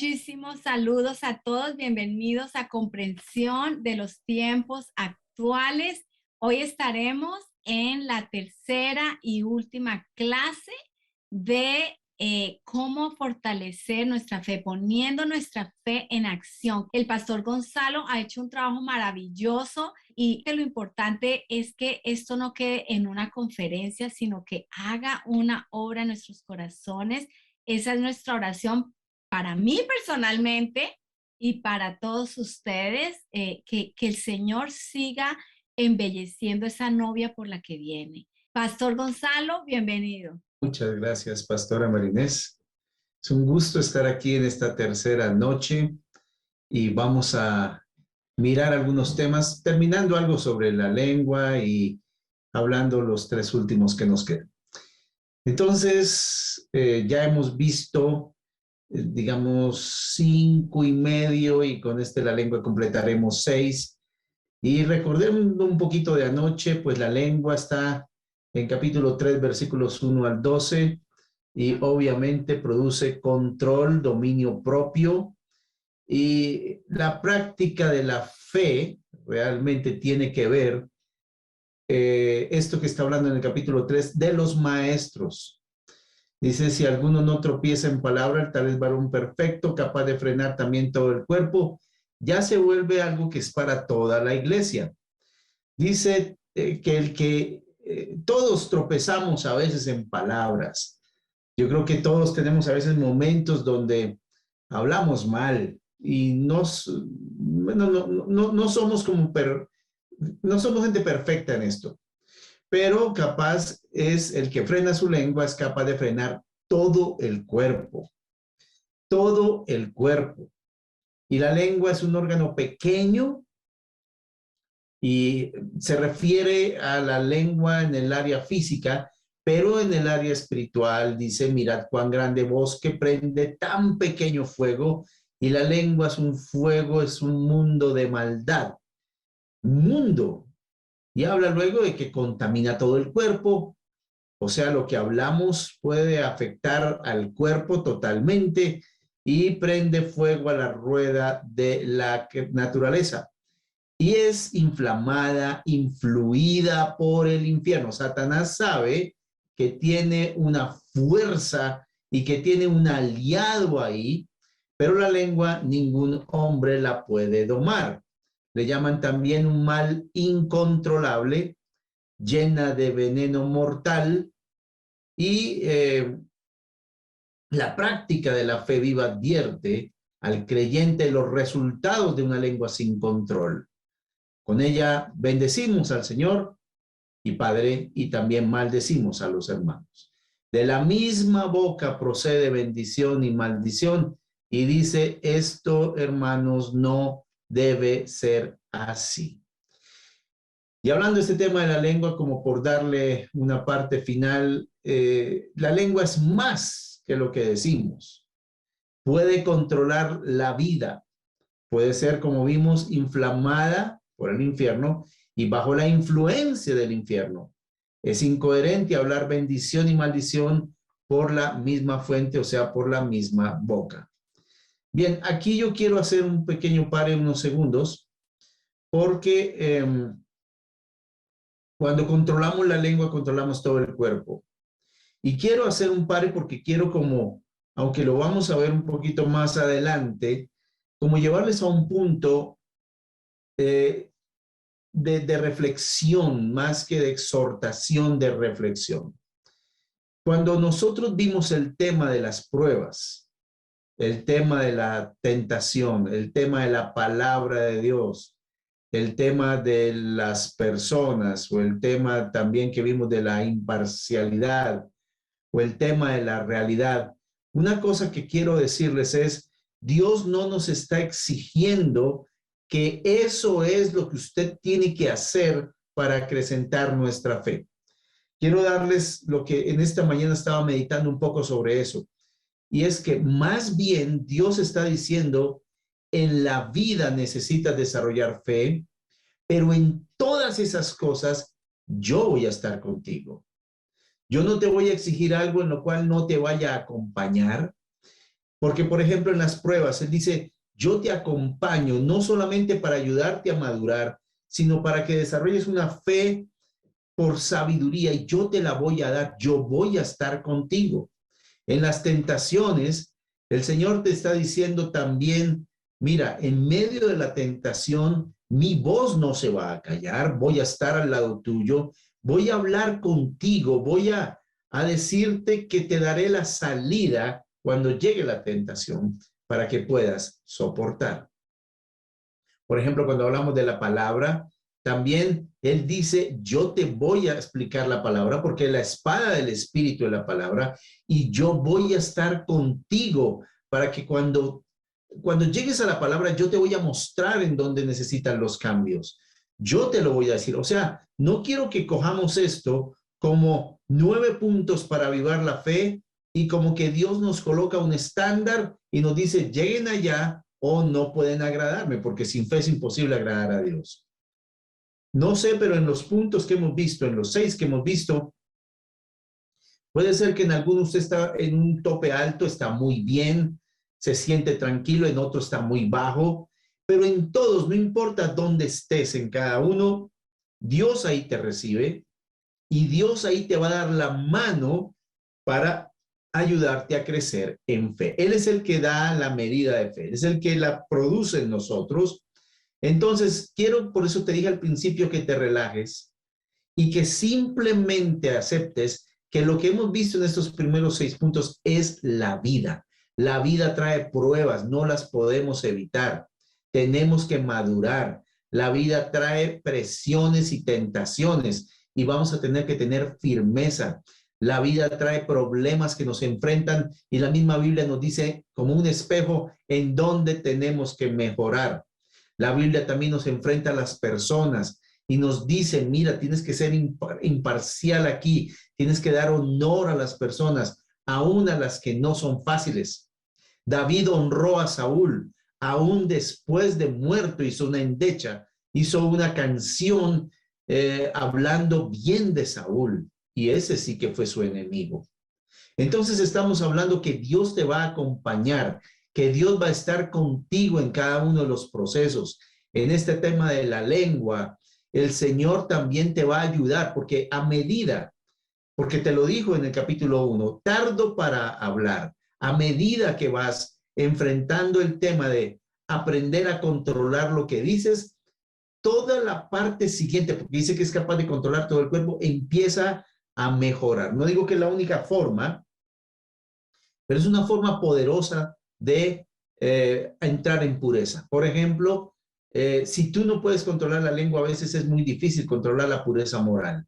Muchísimos saludos a todos, bienvenidos a Comprensión de los Tiempos Actuales. Hoy estaremos en la tercera y última clase de cómo fortalecer nuestra fe, poniendo nuestra fe en acción. El pastor Gonzalo ha hecho un trabajo maravilloso y que lo importante es que esto no quede en una conferencia, sino que haga una obra en nuestros corazones. Esa es nuestra oración para mí personalmente y para todos ustedes, que el Señor siga embelleciendo esa novia por la que viene. Pastor Gonzalo, bienvenido. Muchas gracias, Pastora Marinés. Es un gusto estar aquí en esta tercera noche y vamos a mirar algunos temas, terminando algo sobre la lengua y hablando los tres últimos que nos quedan. Entonces, ya hemos visto, digamos, 5 y medio y con la lengua completaremos 6. Y recordemos un poquito de anoche, pues la lengua está en capítulo 3, versículos 1 al 12, y obviamente produce control, dominio propio, y la práctica de la fe realmente tiene que ver, esto que está hablando en el capítulo 3, de los maestros. Dice, si alguno no tropieza en palabra, tal es varón perfecto, capaz de frenar también todo el cuerpo, ya se vuelve algo que es para toda la iglesia. Dice que todos tropezamos a veces en palabras. Yo creo que todos tenemos a veces momentos donde hablamos mal y no somos no somos gente perfecta en esto, pero capaz es el que frena su lengua, es capaz de frenar todo el cuerpo, todo el cuerpo. Y la lengua es un órgano pequeño y se refiere a la lengua en el área física, pero en el área espiritual dice, mirad cuán grande bosque prende tan pequeño fuego, y la lengua es un fuego, es un mundo de maldad. Mundo. Y habla luego de que contamina todo el cuerpo, o sea, lo que hablamos puede afectar al cuerpo totalmente y prende fuego a la rueda de la naturaleza. Y es inflamada, influida por el infierno. Satanás sabe que tiene una fuerza y que tiene un aliado ahí, pero la lengua ningún hombre la puede domar. Le llaman también un mal incontrolable, llena de veneno mortal, y la práctica de la fe viva advierte al creyente los resultados de una lengua sin control. Con ella bendecimos al Señor y Padre, y también maldecimos a los hermanos. De la misma boca procede bendición y maldición, y dice, esto, hermanos, no debe ser así. Y hablando de este tema de la lengua, como por darle una parte final, la lengua es más que lo que decimos. Puede controlar la vida. Puede ser, como vimos, inflamada por el infierno y bajo la influencia del infierno. Es incoherente hablar bendición y maldición por la misma fuente, o sea, por la misma boca. Bien, aquí yo quiero hacer un pequeño pare, unos segundos, porque cuando controlamos la lengua, controlamos todo el cuerpo. Y quiero hacer un pare porque quiero como, aunque lo vamos a ver un poquito más adelante, como llevarles a un punto de reflexión, más que de exhortación, de reflexión. Cuando nosotros vimos el tema de las pruebas, el tema de la tentación, el tema de la palabra de Dios, el tema de las personas, o el tema también que vimos de la imparcialidad, o el tema de la realidad, una cosa que quiero decirles es, Dios no nos está exigiendo que eso es lo que usted tiene que hacer para acrecentar nuestra fe. Quiero darles lo que en esta mañana estaba meditando un poco sobre eso. Y es que más bien Dios está diciendo, en la vida necesitas desarrollar fe, pero en todas esas cosas yo voy a estar contigo. Yo no te voy a exigir algo en lo cual no te vaya a acompañar. Porque, por ejemplo, en las pruebas, Él dice, yo te acompaño no solamente para ayudarte a madurar, sino para que desarrolles una fe por sabiduría y yo te la voy a dar, yo voy a estar contigo. En las tentaciones, el Señor te está diciendo también, mira, en medio de la tentación, mi voz no se va a callar, voy a estar al lado tuyo, voy a hablar contigo, voy a decirte que te daré la salida cuando llegue la tentación para que puedas soportar. Por ejemplo, cuando hablamos de la palabra, también Él dice, yo te voy a explicar la palabra porque la espada del Espíritu es la palabra y yo voy a estar contigo para que cuando llegues a la palabra, yo te voy a mostrar en dónde necesitan los cambios. Yo te lo voy a decir. O sea, no quiero que cojamos esto como 9 puntos para avivar la fe y como que Dios nos coloca un estándar y nos dice, lleguen allá o no pueden agradarme, porque sin fe es imposible agradar a Dios. No sé, pero en los puntos que hemos visto, en los 6 que hemos visto, puede ser que en algunos usted está en un tope alto, está muy bien, se siente tranquilo, en otro está muy bajo, pero en todos, no importa dónde estés en cada uno, Dios ahí te recibe y Dios ahí te va a dar la mano para ayudarte a crecer en fe. Él es el que da la medida de fe, es el que la produce en nosotros. Entonces, por eso te dije al principio que te relajes y que simplemente aceptes que lo que hemos visto en estos primeros 6 puntos es la vida. La vida trae pruebas, no las podemos evitar. Tenemos que madurar. La vida trae presiones y tentaciones y vamos a tener que tener firmeza. La vida trae problemas que nos enfrentan y la misma Biblia nos dice como un espejo en donde tenemos que mejorar. La Biblia también nos enfrenta a las personas y nos dice, mira, tienes que ser imparcial aquí, tienes que dar honor a las personas, aún a las que no son fáciles. David honró a Saúl, aún después de muerto hizo una endecha, hizo una canción hablando bien de Saúl, y ese sí que fue su enemigo. Entonces estamos hablando que Dios te va a acompañar, que Dios va a estar contigo en cada uno de los procesos. En este tema de la lengua, el Señor también te va a ayudar, porque a medida, porque te lo dijo en el capítulo 1, tardo para hablar, a medida que vas enfrentando el tema de aprender a controlar lo que dices, toda la parte siguiente, porque dice que es capaz de controlar todo el cuerpo, empieza a mejorar. No digo que es la única forma, pero es una forma poderosa de entrar en pureza. Por ejemplo, si tú no puedes controlar la lengua, a veces es muy difícil controlar la pureza moral.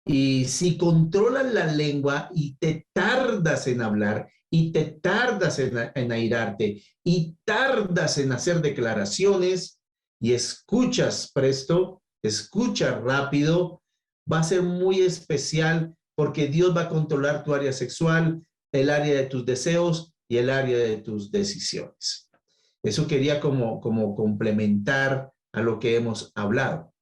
Y si controlas la lengua y te tardas en hablar y te tardas en airarte y tardas en hacer declaraciones y escuchas presto, escuchas rápido, va a ser muy especial porque Dios va a controlar tu área sexual, el área de tus deseos y el área de tus decisiones. Eso quería como complementar a lo que hemos hablado.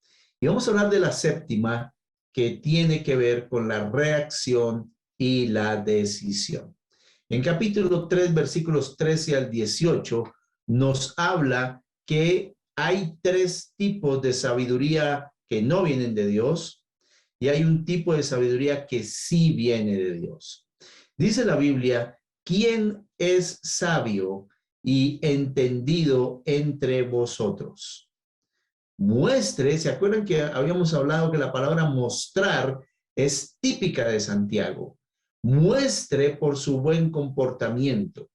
Y vamos a hablar de la séptima, que tiene que ver con la reacción y la decisión. En capítulo 3, versículos 13 al 18, nos habla que hay 3 tipos de sabiduría que no vienen de Dios y hay un tipo de sabiduría que sí viene de Dios. Dice la Biblia, ¿quién es sabio y entendido entre vosotros? Muestre, ¿se acuerdan que habíamos hablado que la palabra mostrar es típica de Santiago? Muestre por su buen comportamiento.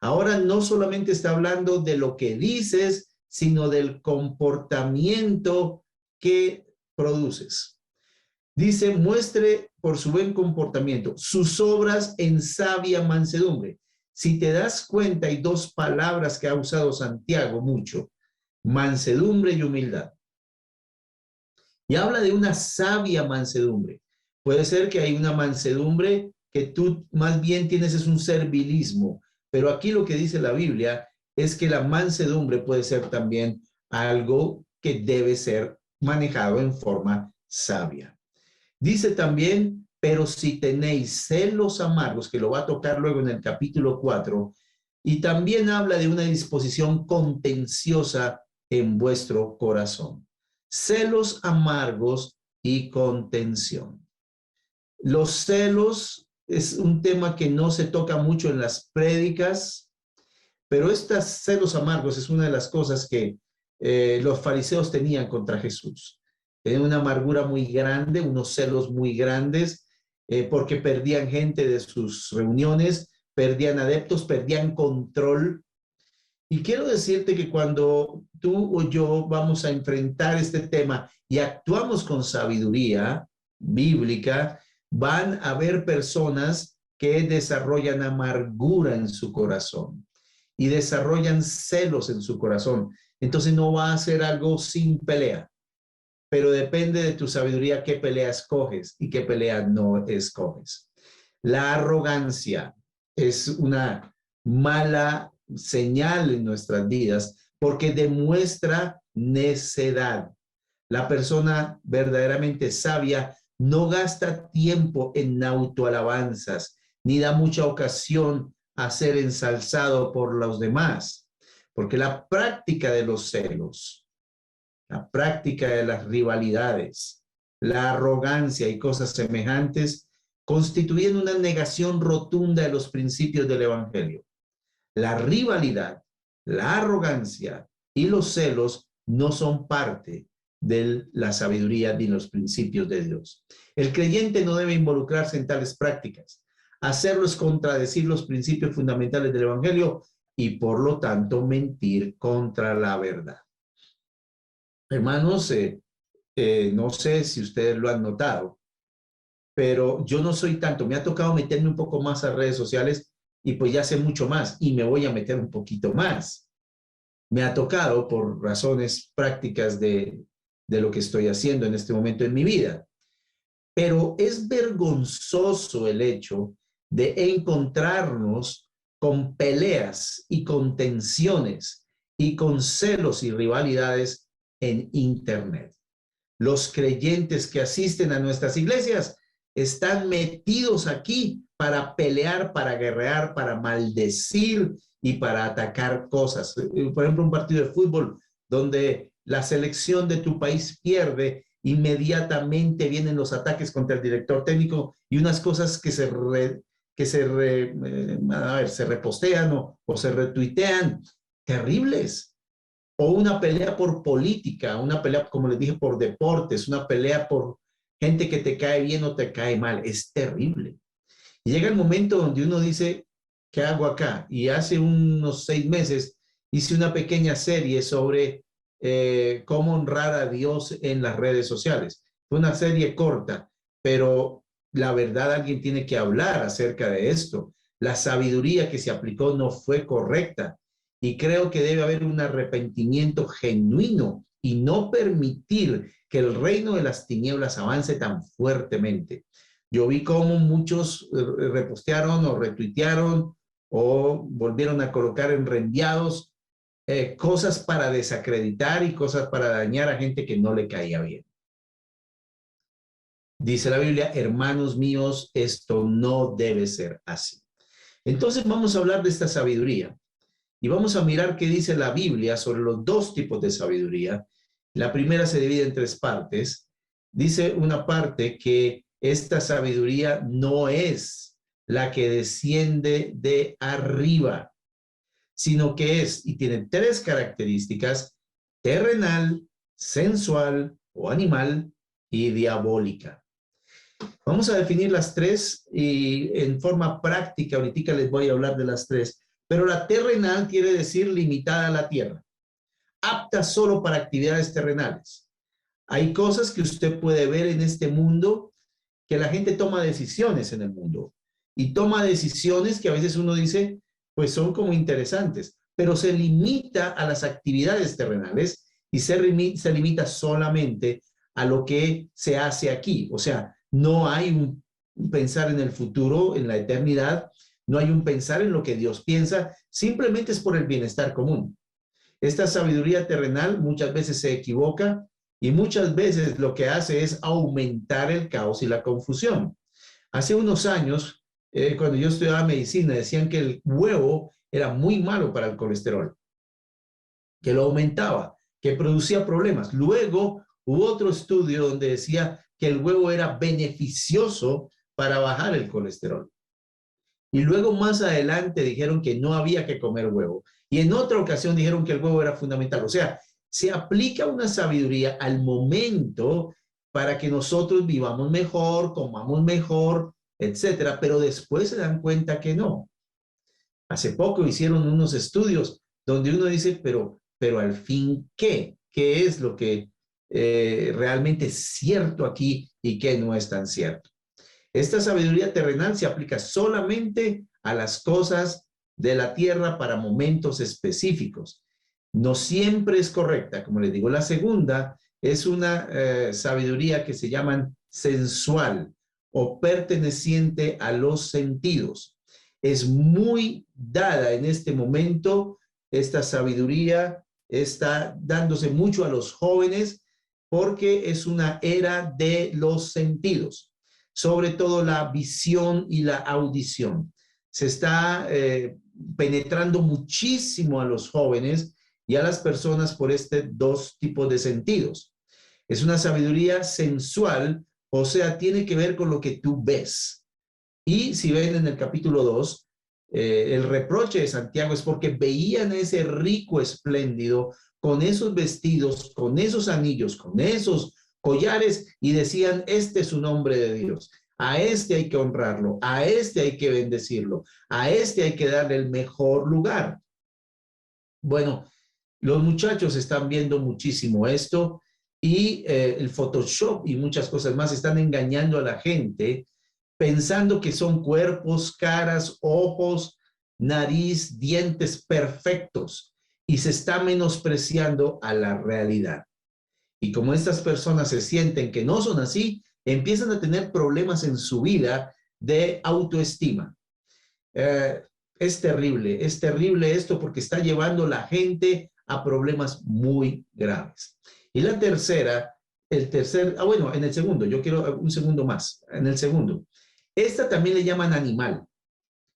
Ahora no solamente está hablando de lo que dices, sino del comportamiento que produces. Dice, muestre por su buen comportamiento sus obras en sabia mansedumbre. Si te das cuenta, hay 2 palabras que ha usado Santiago mucho: mansedumbre y humildad. Y habla de una sabia mansedumbre. Puede ser que hay una mansedumbre que tú más bien tienes es un servilismo, pero aquí lo que dice la Biblia es que la mansedumbre puede ser también algo que debe ser manejado en forma sabia. Dice también Pero si tenéis celos amargos, que lo va a tocar luego en el capítulo 4, y también habla de una disposición contenciosa en vuestro corazón. Celos amargos y contención. Los celos es un tema que no se toca mucho en las prédicas, pero estos celos amargos es una de las cosas que los fariseos tenían contra Jesús. Tenían una amargura muy grande, unos celos muy grandes, porque perdían gente de sus reuniones, perdían adeptos, perdían control. Y quiero decirte que cuando tú o yo vamos a enfrentar este tema y actuamos con sabiduría bíblica, van a haber personas que desarrollan amargura en su corazón y desarrollan celos en su corazón. Entonces no va a ser algo sin pelea, pero depende de tu sabiduría qué pelea escoges y qué pelea no escoges. La arrogancia es una mala señal en nuestras vidas porque demuestra necedad. La persona verdaderamente sabia no gasta tiempo en autoalabanzas, ni da mucha ocasión a ser ensalzado por los demás, porque la práctica de los celos, la práctica de las rivalidades, la arrogancia y cosas semejantes constituyen una negación rotunda de los principios del Evangelio. La rivalidad, la arrogancia y los celos no son parte de la sabiduría ni los principios de Dios. El creyente no debe involucrarse en tales prácticas. Hacerlo es contradecir los principios fundamentales del Evangelio y por lo tanto mentir contra la verdad. Hermanos, no sé si ustedes lo han notado, pero yo no soy tanto, me ha tocado meterme un poco más a redes sociales y pues ya sé mucho más y me voy a meter un poquito más. Me ha tocado por razones prácticas de lo que estoy haciendo en este momento en mi vida. Pero es vergonzoso el hecho de encontrarnos con peleas y con tensiones y con celos y rivalidades en Internet. Los creyentes que asisten a nuestras iglesias están metidos aquí para pelear, para guerrear, para maldecir y para atacar cosas. Por ejemplo, un partido de fútbol donde la selección de tu país pierde, inmediatamente vienen los ataques contra el director técnico y unas cosas que se repostean o se retuitean, terribles. O una pelea por política, una pelea, como les dije, por deportes, una pelea por gente que te cae bien o te cae mal. Es terrible. Y llega el momento donde uno dice, ¿qué hago acá? Y hace unos 6 meses hice una pequeña serie sobre cómo honrar a Dios en las redes sociales. Fue una serie corta, pero la verdad alguien tiene que hablar acerca de esto. La sabiduría que se aplicó no fue correcta. Y creo que debe haber un arrepentimiento genuino y no permitir que el reino de las tinieblas avance tan fuertemente. Yo vi cómo muchos repostearon o retuitearon o volvieron a colocar en reenviados cosas para desacreditar y cosas para dañar a gente que no le caía bien. Dice la Biblia, hermanos míos, esto no debe ser así. Entonces vamos a hablar de esta sabiduría. Y vamos a mirar qué dice la Biblia sobre los 2 tipos de sabiduría. La primera se divide en 3 partes. Dice una parte que esta sabiduría no es la que desciende de arriba, sino que es, y tiene 3 características: terrenal, sensual o animal y diabólica. Vamos a definir las 3 y en forma práctica, ahorita les voy a hablar de las 3. Pero la terrenal quiere decir limitada a la tierra, apta solo para actividades terrenales. Hay cosas que usted puede ver en este mundo que la gente toma decisiones en el mundo y toma decisiones que a veces uno dice, pues son como interesantes, pero se limita a las actividades terrenales y se limita solamente a lo que se hace aquí. O sea, no hay un pensar en el futuro, en la eternidad. No hay un pensar en lo que Dios piensa, simplemente es por el bienestar común. Esta sabiduría terrenal muchas veces se equivoca y muchas veces lo que hace es aumentar el caos y la confusión. Hace unos años, cuando yo estudiaba medicina, decían que el huevo era muy malo para el colesterol, que lo aumentaba, que producía problemas. Luego hubo otro estudio donde decía que el huevo era beneficioso para bajar el colesterol. Y luego más adelante dijeron que no había que comer huevo. Y en otra ocasión dijeron que el huevo era fundamental. O sea, se aplica una sabiduría al momento para que nosotros vivamos mejor, comamos mejor, etcétera, pero después se dan cuenta que no. Hace poco hicieron unos estudios donde uno dice, pero al fin, ¿qué? ¿Qué es lo que realmente es cierto aquí y qué no es tan cierto? Esta sabiduría terrenal se aplica solamente a las cosas de la tierra para momentos específicos. No siempre es correcta, como les digo. La segunda es una sabiduría que se llama sensual o perteneciente a los sentidos. Es muy dada en este momento. Esta sabiduría está dándose mucho a los jóvenes porque es una era de los sentidos, sobre todo la visión y la audición. Se está penetrando muchísimo a los jóvenes y a las personas por este dos tipos de sentidos. Es una sabiduría sensual, o sea, tiene que ver con lo que tú ves. Y si ven en el capítulo 2, el reproche de Santiago es porque veían ese rico espléndido con esos vestidos, con esos anillos, con esos collares y decían, este es un hombre de Dios. A este hay que honrarlo, a este hay que bendecirlo, a este hay que darle el mejor lugar. Bueno, los muchachos están viendo muchísimo esto y el Photoshop y muchas cosas más están engañando a la gente pensando que son cuerpos, caras, ojos, nariz, dientes perfectos y se está menospreciando a la realidad. Y como estas personas se sienten que no son así, empiezan a tener problemas en su vida de autoestima. Es terrible esto porque está llevando a la gente a problemas muy graves. Y la tercera, bueno, en el segundo, yo quiero un segundo más, en el segundo. Esta también le llaman animal.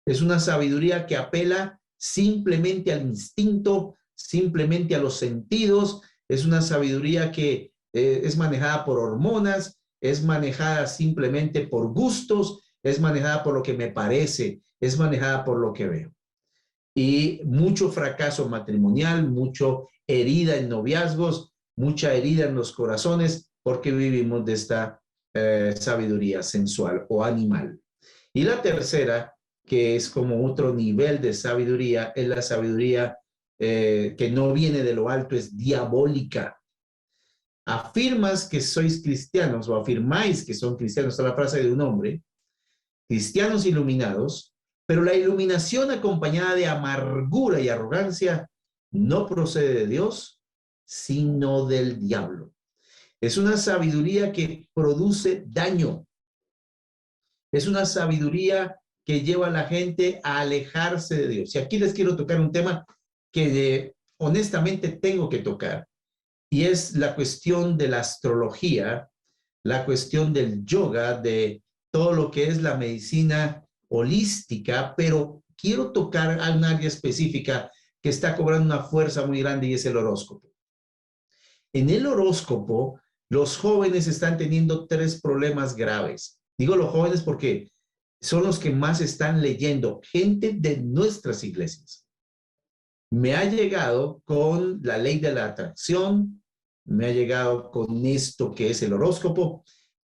Es una sabiduría que apela simplemente al instinto, simplemente a los sentidos. Es una sabiduría que es manejada por hormonas, es manejada simplemente por gustos, es manejada por lo que me parece, es manejada por lo que veo. Y mucho fracaso matrimonial, mucho herida en noviazgos, mucha herida en los corazones, porque vivimos de esta sabiduría sensual o animal. Y la tercera, que es como otro nivel de sabiduría, es la sabiduría que no viene de lo alto, es diabólica. Afirmas que sois cristianos o afirmáis que son cristianos, esta es la frase de un hombre, cristianos iluminados, pero la iluminación acompañada de amargura y arrogancia no procede de Dios, sino del diablo. Es una sabiduría que produce daño. Es una sabiduría que lleva a la gente a alejarse de Dios. Y aquí les quiero tocar un tema que honestamente tengo que tocar, y es la cuestión de la astrología, la cuestión del yoga, de todo lo que es la medicina holística, pero quiero tocar a un área específica que está cobrando una fuerza muy grande y es el horóscopo. En el horóscopo, los jóvenes están teniendo tres problemas graves. Digo los jóvenes porque son los que más están leyendo, gente de nuestras iglesias. Me ha llegado con la ley de la atracción, me ha llegado con esto que es el horóscopo.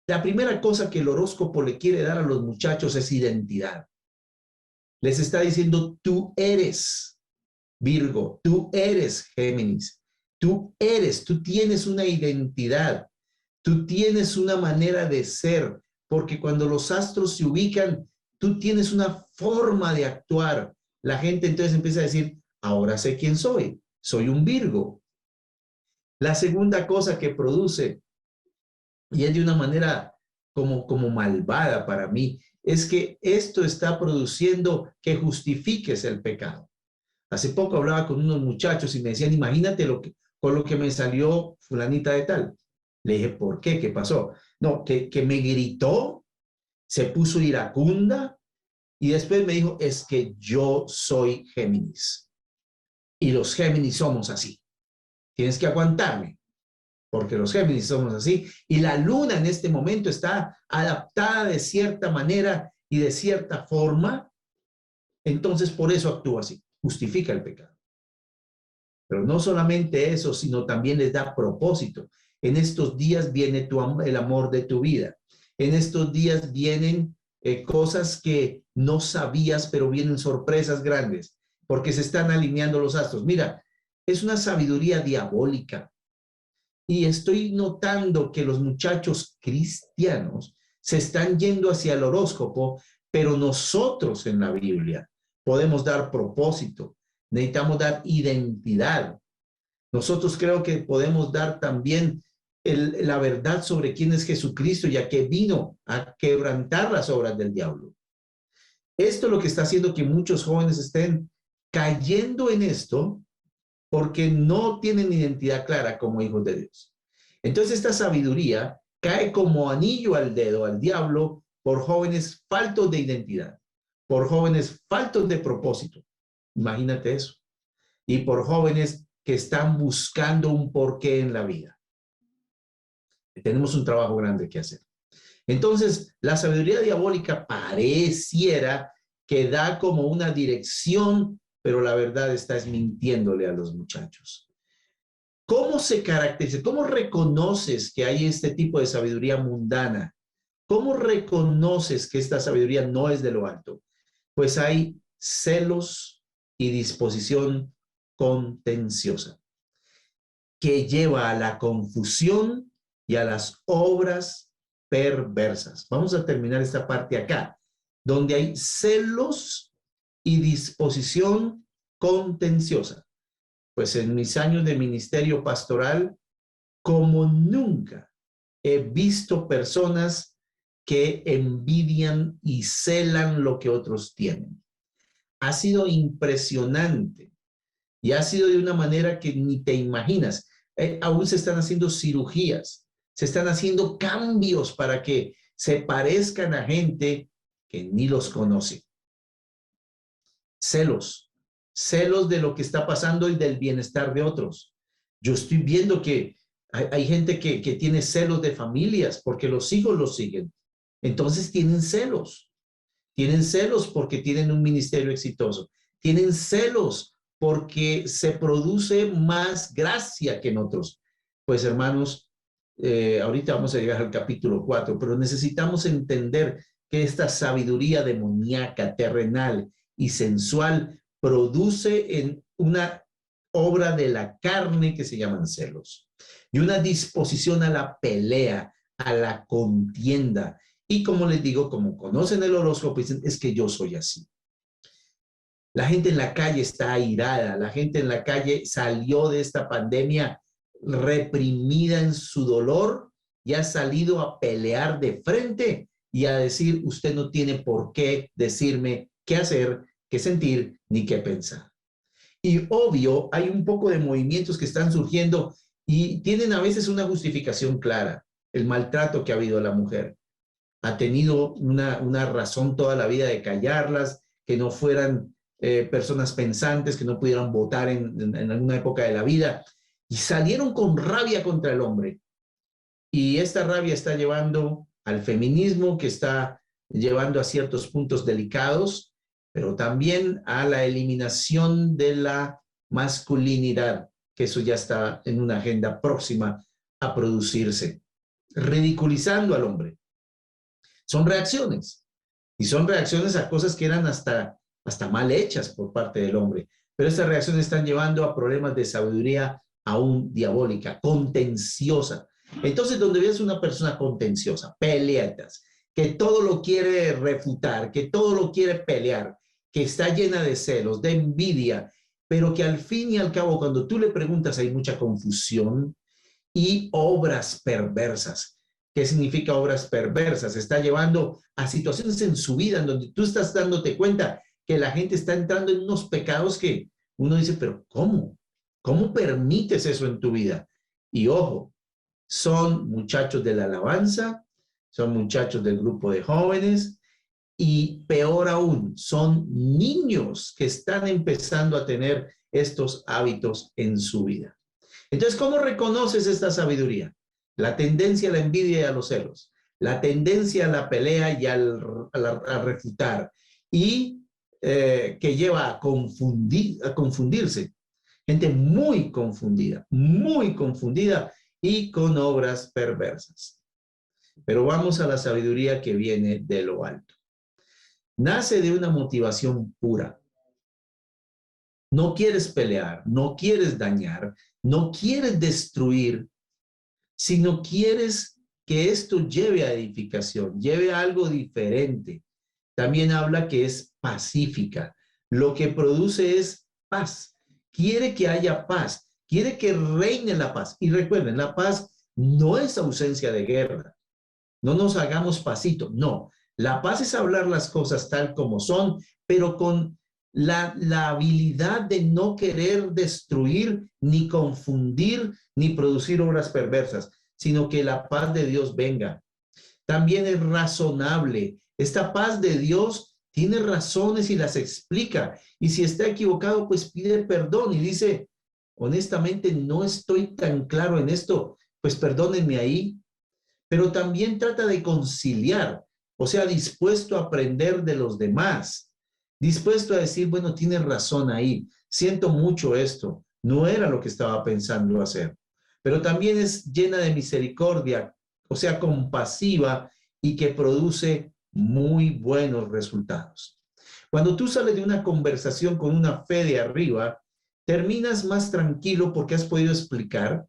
La primera cosa que el horóscopo le quiere dar a los muchachos es identidad. Les está diciendo, tú eres Virgo, tú eres Géminis, tú tienes una identidad, tú tienes una manera de ser, porque cuando los astros se ubican, tú tienes una forma de actuar. La gente entonces empieza a decir, ahora sé quién soy un Virgo. La segunda cosa que produce, y es de una manera como malvada para mí, es que esto está produciendo que justifiques el pecado. Hace poco hablaba con unos muchachos y me decían, imagínate con lo que me salió fulanita de tal. Le dije, ¿por qué? ¿Qué pasó? No, que me gritó, se puso iracunda y después me dijo, es que yo soy Géminis. Y los Géminis somos así. Tienes que aguantarme, porque los Géminis somos así. Y la luna en este momento está adaptada de cierta manera y de cierta forma. Entonces, por eso actúa así. Justifica el pecado. Pero no solamente eso, sino también les da propósito. En estos días viene el amor de tu vida. En estos días vienen cosas que no sabías, pero vienen sorpresas grandes, porque se están alineando los astros. Mira, es una sabiduría diabólica. Y estoy notando que los muchachos cristianos se están yendo hacia el horóscopo, pero nosotros en la Biblia podemos dar propósito. Necesitamos dar identidad. Nosotros creo que podemos dar también la verdad sobre quién es Jesucristo, ya que vino a quebrantar las obras del diablo. Esto es lo que está haciendo que muchos jóvenes estén cayendo en esto porque no tienen identidad clara como hijos de Dios. Entonces esta sabiduría cae como anillo al dedo al diablo por jóvenes faltos de identidad, por jóvenes faltos de propósito. Imagínate eso. Y por jóvenes que están buscando un porqué en la vida. Tenemos un trabajo grande que hacer. Entonces, la sabiduría diabólica pareciera que da como una dirección, pero la verdad está mintiéndole a los muchachos. ¿Cómo se caracteriza? ¿Cómo reconoces que hay este tipo de sabiduría mundana? ¿Cómo reconoces que esta sabiduría no es de lo alto? Pues hay celos y disposición contenciosa que lleva a la confusión y a las obras perversas. Vamos a terminar esta parte acá, donde hay celos y disposición contenciosa. Pues en mis años de ministerio pastoral, como nunca he visto personas que envidian y celan lo que otros tienen. Ha sido impresionante y ha sido de una manera que ni te imaginas. Aún se están haciendo cirugías, se están haciendo cambios para que se parezcan a gente que ni los conoce. Celos, celos de lo que está pasando y del bienestar de otros. Yo estoy viendo que hay gente que tiene celos de familias porque los hijos los siguen. Entonces tienen celos. Tienen celos porque tienen un ministerio exitoso. Tienen celos porque se produce más gracia que en otros. Pues hermanos, ahorita vamos a llegar al capítulo 4, pero necesitamos entender que esta sabiduría demoníaca, terrenal y sensual produce en una obra de la carne que se llaman celos y una disposición a la pelea, a la contienda. Y como les digo, como conocen el horóscopo, dicen, es que yo soy así. La gente en la calle está airada, la gente en la calle salió de esta pandemia reprimida en su dolor y ha salido a pelear de frente y a decir, usted no tiene por qué decirme qué hacer, qué sentir, ni qué pensar. Y obvio, hay un poco de movimientos que están surgiendo y tienen a veces una justificación clara, el maltrato que ha habido a la mujer. Ha tenido una razón toda la vida de callarlas, que no fueran personas pensantes, que no pudieran votar en alguna época de la vida, y salieron con rabia contra el hombre. Y esta rabia está llevando al feminismo, que está llevando a ciertos puntos delicados, pero también a la eliminación de la masculinidad, que eso ya está en una agenda próxima a producirse, ridiculizando al hombre. Son reacciones, y son reacciones a cosas que eran hasta mal hechas por parte del hombre, pero estas reacciones están llevando a problemas de sabiduría aún diabólica, contenciosa. Entonces, donde ves una persona contenciosa, peleatas, que todo lo quiere refutar, que todo lo quiere pelear, que está llena de celos, de envidia, pero que al fin y al cabo, cuando tú le preguntas, hay mucha confusión y obras perversas. ¿Qué significa obras perversas? Está llevando a situaciones en su vida en donde tú estás dándote cuenta que la gente está entrando en unos pecados que uno dice, pero ¿cómo? ¿Cómo permites eso en tu vida? Y ojo, son muchachos de la alabanza, son muchachos del grupo de jóvenes y peor aún, son niños que están empezando a tener estos hábitos en su vida. Entonces, ¿cómo reconoces esta sabiduría? La tendencia a la envidia y a los celos, la tendencia a la pelea y a refutar, y que lleva a confundirse. Gente muy confundida y con obras perversas. Pero vamos a la sabiduría que viene de lo alto. Nace de una motivación pura. No quieres pelear, no quieres dañar, no quieres destruir, sino quieres que esto lleve a edificación, lleve a algo diferente. También habla que es pacífica. Lo que produce es paz. Quiere que haya paz, quiere que reine la paz. Y recuerden, la paz no es ausencia de guerra. No nos hagamos pasito, no. La paz es hablar las cosas tal como son, pero con la habilidad de no querer destruir, ni confundir, ni producir obras perversas, sino que la paz de Dios venga. También es razonable. Esta paz de Dios tiene razones y las explica. Y si está equivocado, pues pide perdón y dice, honestamente, no estoy tan claro en esto, pues perdónenme ahí. Pero también trata de conciliar, o sea, dispuesto a aprender de los demás, dispuesto a decir, bueno, tienes razón ahí, siento mucho esto, no era lo que estaba pensando hacer. Pero también es llena de misericordia, o sea, compasiva y que produce muy buenos resultados. Cuando tú sales de una conversación con una fe de arriba, terminas más tranquilo porque has podido explicar,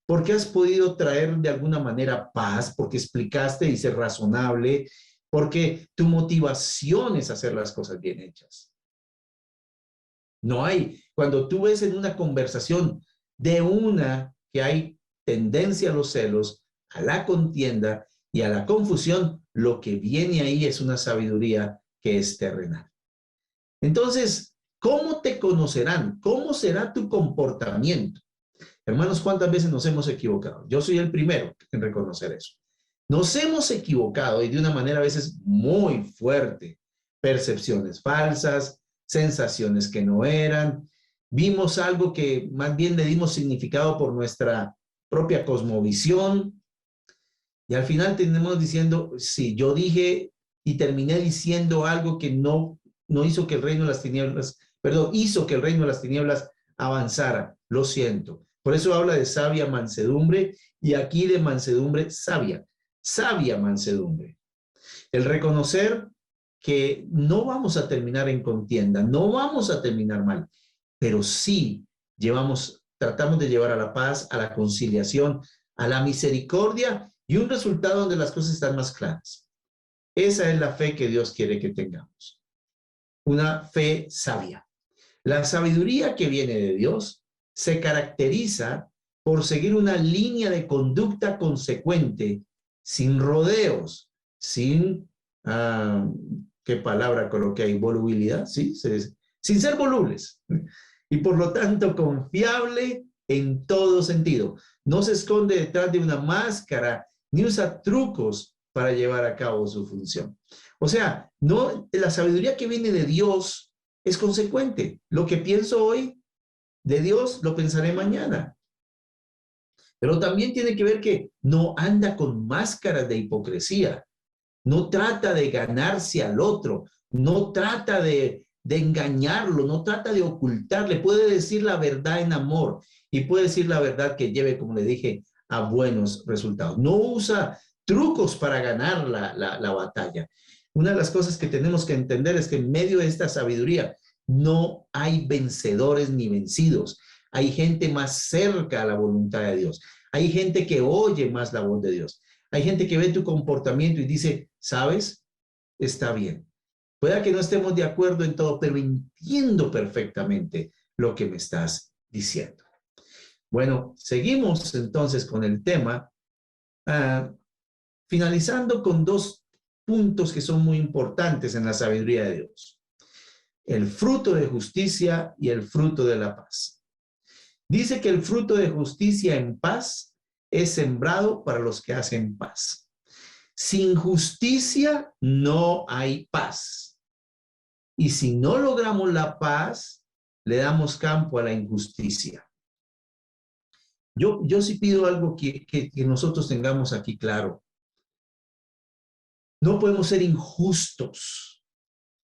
porque has podido traer de alguna manera paz, porque explicaste y ser razonable, porque tu motivación es hacer las cosas bien hechas. No hay, cuando tú ves en una conversación de una que hay tendencia a los celos, a la contienda y a la confusión, lo que viene ahí es una sabiduría que es terrenal. Entonces, ¿cómo te conocerán? ¿Cómo será tu comportamiento? Hermanos, ¿cuántas veces nos hemos equivocado? Yo soy el primero en reconocer eso. Nos hemos equivocado y de una manera a veces muy fuerte. Percepciones falsas, sensaciones que no eran. Vimos algo que más bien le dimos significado por nuestra propia cosmovisión. Y al final terminamos diciendo, sí, yo dije y terminé diciendo algo que no hizo que el reino de las tinieblas, perdón, hizo que el reino de las tinieblas avanzara. Lo siento. Por eso habla de sabia mansedumbre y aquí de mansedumbre sabia. Sabia mansedumbre. El reconocer que no vamos a terminar en contienda, no vamos a terminar mal, pero sí tratamos de llevar a la paz, a la conciliación, a la misericordia y un resultado donde las cosas están más claras. Esa es la fe que Dios quiere que tengamos. Una fe sabia. La sabiduría que viene de Dios se caracteriza por seguir una línea de conducta consecuente, sin rodeos, sin, ¿qué palabra coloqué ahí? Volubilidad, ¿sí? Sin ser volubles. Y por lo tanto, confiable en todo sentido. No se esconde detrás de una máscara, ni usa trucos para llevar a cabo su función. O sea, la sabiduría que viene de Dios es consecuente. Lo que pienso hoy de Dios lo pensaré mañana. Pero también tiene que ver que no anda con máscaras de hipocresía, no trata de ganarse al otro, no trata de engañarlo, no trata de ocultarle, puede decir la verdad en amor y puede decir la verdad que lleve, como le dije, a buenos resultados. No usa trucos para ganar la batalla. Una de las cosas que tenemos que entender es que en medio de esta sabiduría no hay vencedores ni vencidos. Hay gente más cerca a la voluntad de Dios. Hay gente que oye más la voz de Dios. Hay gente que ve tu comportamiento y dice, ¿sabes? Está bien. Pueda que no estemos de acuerdo en todo, pero entiendo perfectamente lo que me estás diciendo. Bueno, seguimos entonces con el tema, finalizando con dos puntos que son muy importantes en la sabiduría de Dios. El fruto de justicia y el fruto de la paz. Dice que el fruto de justicia en paz es sembrado para los que hacen paz. Sin justicia no hay paz. Y si no logramos la paz, le damos campo a la injusticia. Yo sí pido algo que nosotros tengamos aquí claro. No podemos ser injustos,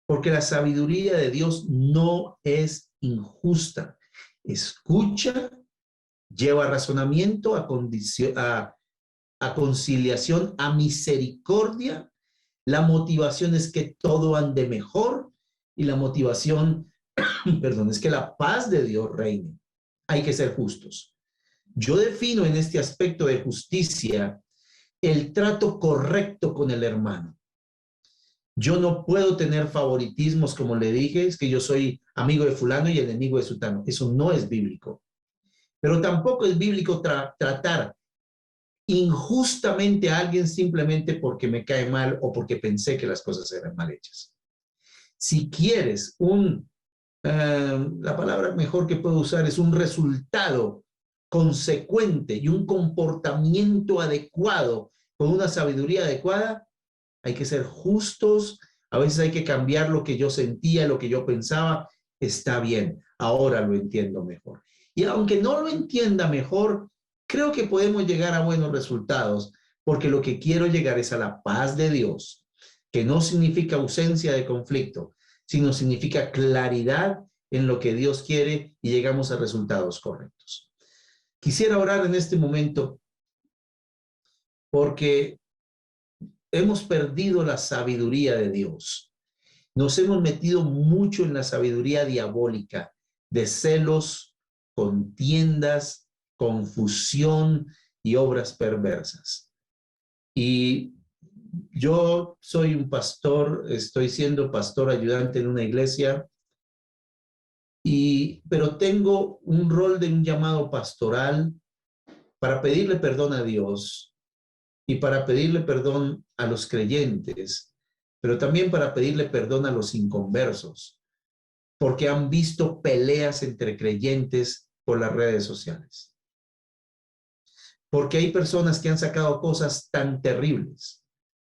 porque la sabiduría de Dios no es injusta. Escucha, lleva razonamiento a conciliación, a misericordia. La motivación es que todo ande mejor y la motivación, perdón, es que la paz de Dios reine. Hay que ser justos. Yo defino en este aspecto de justicia el trato correcto con el hermano. Yo no puedo tener favoritismos, como le dije, es que yo soy amigo de fulano y enemigo de sutano. Eso no es bíblico. Pero tampoco es bíblico tratar injustamente a alguien simplemente porque me cae mal o porque pensé que las cosas eran mal hechas. Si quieres la palabra mejor que puedo usar es un resultado consecuente y un comportamiento adecuado con una sabiduría adecuada, hay que ser justos, a veces hay que cambiar lo que yo sentía, lo que yo pensaba, está bien, ahora lo entiendo mejor. Y aunque no lo entienda mejor, creo que podemos llegar a buenos resultados, porque lo que quiero llegar es a la paz de Dios, que no significa ausencia de conflicto, sino significa claridad en lo que Dios quiere y llegamos a resultados correctos. Quisiera orar en este momento porque hemos perdido la sabiduría de Dios. Nos hemos metido mucho en la sabiduría diabólica de celos, contiendas, confusión y obras perversas. Y yo soy un pastor, estoy siendo pastor ayudante en una iglesia, pero tengo un rol de un llamado pastoral para pedirle perdón a Dios y para pedirle perdón a los creyentes, pero también para pedirle perdón a los inconversos, porque han visto peleas entre creyentes por las redes sociales. Porque hay personas que han sacado cosas tan terribles,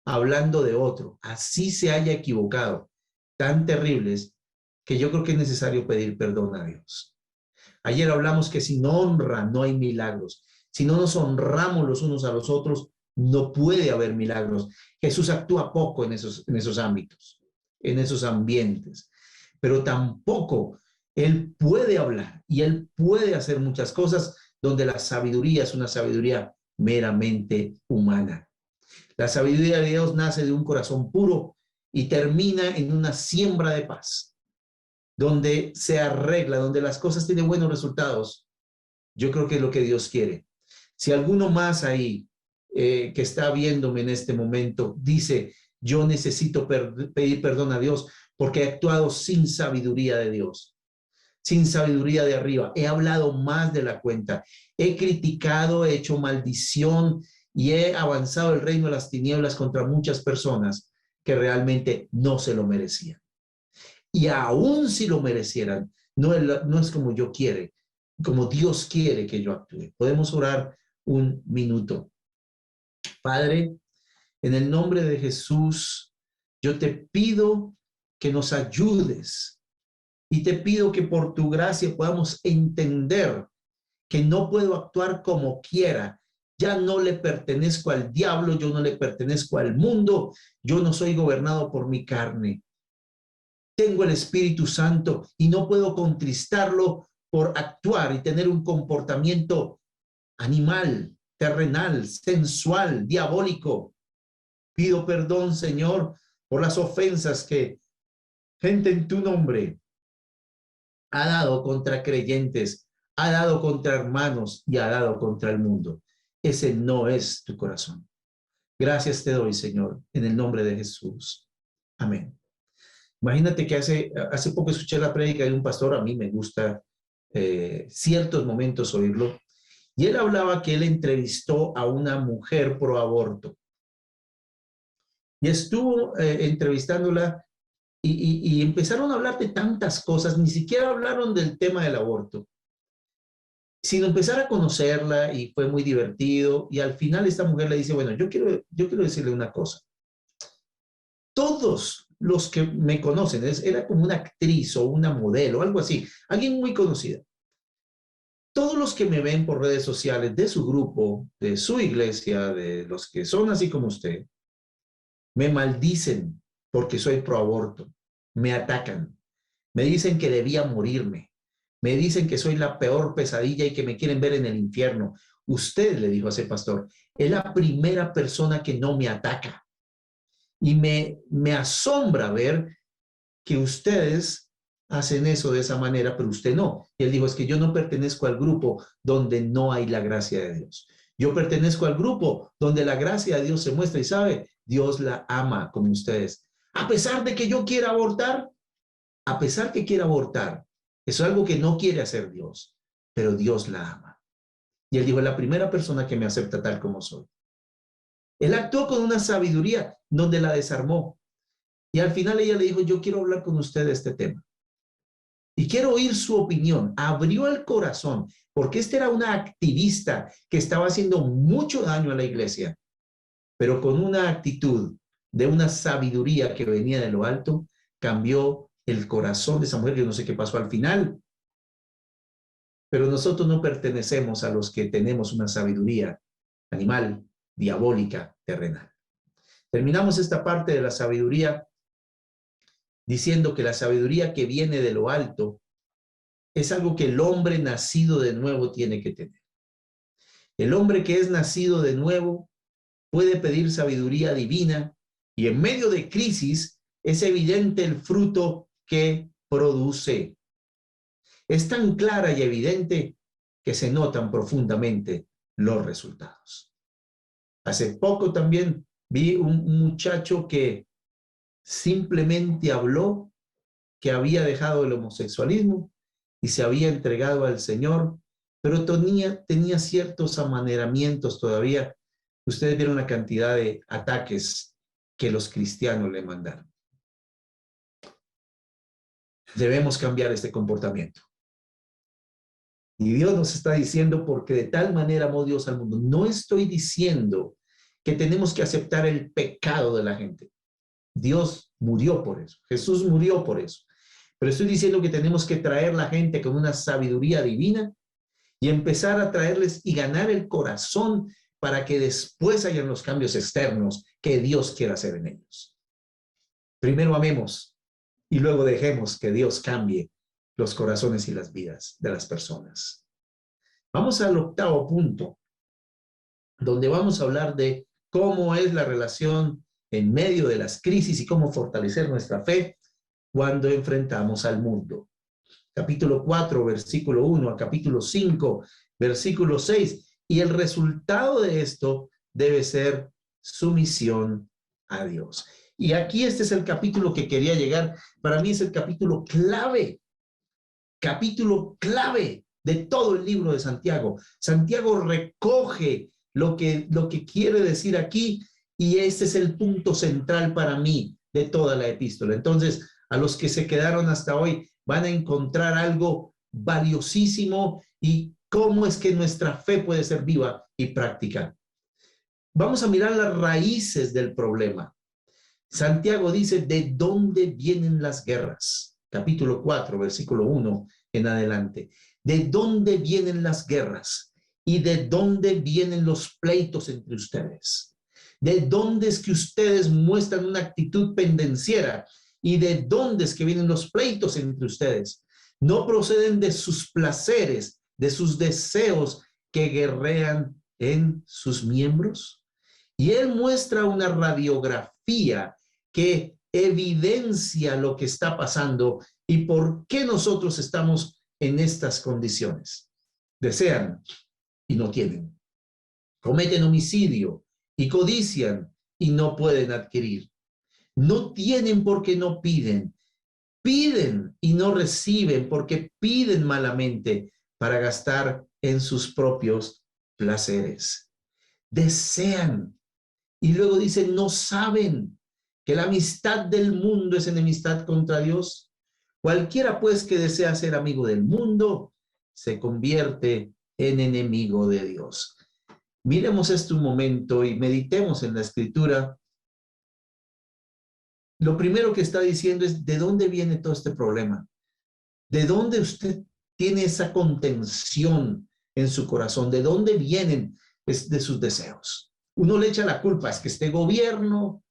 hablando de otro, así se haya equivocado, tan terribles, que yo creo que es necesario pedir perdón a Dios. Ayer hablamos que sin honra no hay milagros. Si no nos honramos los unos a los otros, no puede haber milagros. Jesús actúa poco en esos ámbitos, en esos ambientes, pero tampoco Él puede hablar y Él puede hacer muchas cosas donde la sabiduría es una sabiduría meramente humana. La sabiduría de Dios nace de un corazón puro y termina en una siembra de paz, donde se arregla, donde las cosas tienen buenos resultados. Yo creo que es lo que Dios quiere. Si alguno más ahí que está viéndome en este momento dice, yo necesito pedir perdón a Dios porque he actuado sin sabiduría de Dios, sin sabiduría de arriba, he hablado más de la cuenta, he criticado, he hecho maldición y he avanzado el reino de las tinieblas contra muchas personas que realmente no se lo merecían. Y aún si lo merecieran, no es como yo quiere, como Dios quiere que yo actúe. Podemos orar un minuto. Padre, en el nombre de Jesús, yo te pido que nos ayudes y te pido que por tu gracia podamos entender que no puedo actuar como quiera. Ya no le pertenezco al diablo, yo no le pertenezco al mundo, yo no soy gobernado por mi carne. Tengo el Espíritu Santo y no puedo contristarlo por actuar y tener un comportamiento animal, terrenal, sensual, diabólico. Pido perdón, Señor, por las ofensas que gente en tu nombre ha dado contra creyentes, ha dado contra hermanos y ha dado contra el mundo. Ese no es tu corazón. Gracias te doy, Señor, en el nombre de Jesús. Amén. Imagínate que hace poco escuché la prédica de un pastor, a mí me gusta ciertos momentos oírlo, y él hablaba que él entrevistó a una mujer pro aborto. Y estuvo entrevistándola y empezaron a hablar de tantas cosas, ni siquiera hablaron del tema del aborto. Sino empezar a conocerla y fue muy divertido. Y al final esta mujer le dice, bueno, yo quiero decirle una cosa. Todos los que me conocen, era como una actriz o una modelo, algo así, alguien muy conocida. Todos los que me ven por redes sociales de su grupo, de su iglesia, de los que son así como usted, me maldicen porque soy pro aborto, me atacan, me dicen que debía morirme, me dicen que soy la peor pesadilla y que me quieren ver en el infierno. Usted, le dijo a ese pastor, es la primera persona que no me ataca. Y me asombra ver que ustedes hacen eso de esa manera, pero usted no. Y él dijo, es que yo no pertenezco al grupo donde no hay la gracia de Dios. Yo pertenezco al grupo donde la gracia de Dios se muestra y sabe, Dios la ama como ustedes. A pesar de que yo quiera abortar, a pesar que quiera abortar, eso es algo que no quiere hacer Dios, pero Dios la ama. Y él dijo, es la primera persona que me acepta tal como soy. Él actuó con una sabiduría donde la desarmó. Y al final ella le dijo, yo quiero hablar con usted de este tema. Y quiero oír su opinión. Abrió el corazón, porque esta era una activista que estaba haciendo mucho daño a la iglesia, pero con una actitud de una sabiduría que venía de lo alto, cambió el corazón de esa mujer. Yo no sé qué pasó al final, pero nosotros no pertenecemos a los que tenemos una sabiduría animal, diabólica, terrenal. Terminamos esta parte de la sabiduría diciendo que la sabiduría que viene de lo alto es algo que el hombre nacido de nuevo tiene que tener. El hombre que es nacido de nuevo puede pedir sabiduría divina y en medio de crisis es evidente el fruto que produce. Es tan clara y evidente que se notan profundamente los resultados. Hace poco también vi un muchacho que simplemente habló que había dejado el homosexualismo y se había entregado al Señor, pero tenía ciertos amaneramientos todavía. Ustedes vieron la cantidad de ataques que los cristianos le mandaron. Debemos cambiar este comportamiento. Y Dios nos está diciendo, porque de tal manera amó Dios al mundo. No estoy diciendo que tenemos que aceptar el pecado de la gente. Dios murió por eso. Jesús murió por eso. Pero estoy diciendo que tenemos que traer la gente con una sabiduría divina y empezar a traerles y ganar el corazón para que después hayan los cambios externos que Dios quiera hacer en ellos. Primero amemos y luego dejemos que Dios cambie los corazones y las vidas de las personas. Vamos al octavo punto, donde vamos a hablar de cómo es la relación en medio de las crisis y cómo fortalecer nuestra fe cuando enfrentamos al mundo. Capítulo 4, versículo 1 a capítulo 5, versículo 6. Y el resultado de esto debe ser sumisión a Dios. Y aquí este es el capítulo que quería llegar. Para mí es el capítulo clave de todo el libro de Santiago. Santiago recoge lo que quiere decir aquí y este es el punto central para mí de toda la epístola. Entonces, a los que se quedaron hasta hoy van a encontrar algo valiosísimo y cómo es que nuestra fe puede ser viva y práctica. Vamos a mirar las raíces del problema. Santiago dice, ¿de dónde vienen las guerras? Capítulo 4, versículo 1 en adelante. ¿De dónde vienen las guerras? ¿Y de dónde vienen los pleitos entre ustedes? ¿De dónde es que ustedes muestran una actitud pendenciera? ¿Y de dónde es que vienen los pleitos entre ustedes? ¿No proceden de sus placeres, de sus deseos que guerrean en sus miembros? Y él muestra una radiografía que evidencia lo que está pasando y por qué nosotros estamos en estas condiciones. Desean y no tienen. Cometen homicidio y codician y no pueden adquirir. No tienen porque no piden. Piden y no reciben porque piden malamente para gastar en sus propios placeres. Desean y luego dicen, no saben que la amistad del mundo es enemistad contra Dios. Cualquiera pues que desea ser amigo del mundo se convierte en enemigo de Dios. Miremos esto un momento y meditemos en la Escritura. Lo primero que está diciendo es, ¿de dónde viene todo este problema? ¿De dónde usted tiene esa contención en su corazón? ¿De dónde vienen de sus deseos? Uno le echa la culpa, es que este gobierno,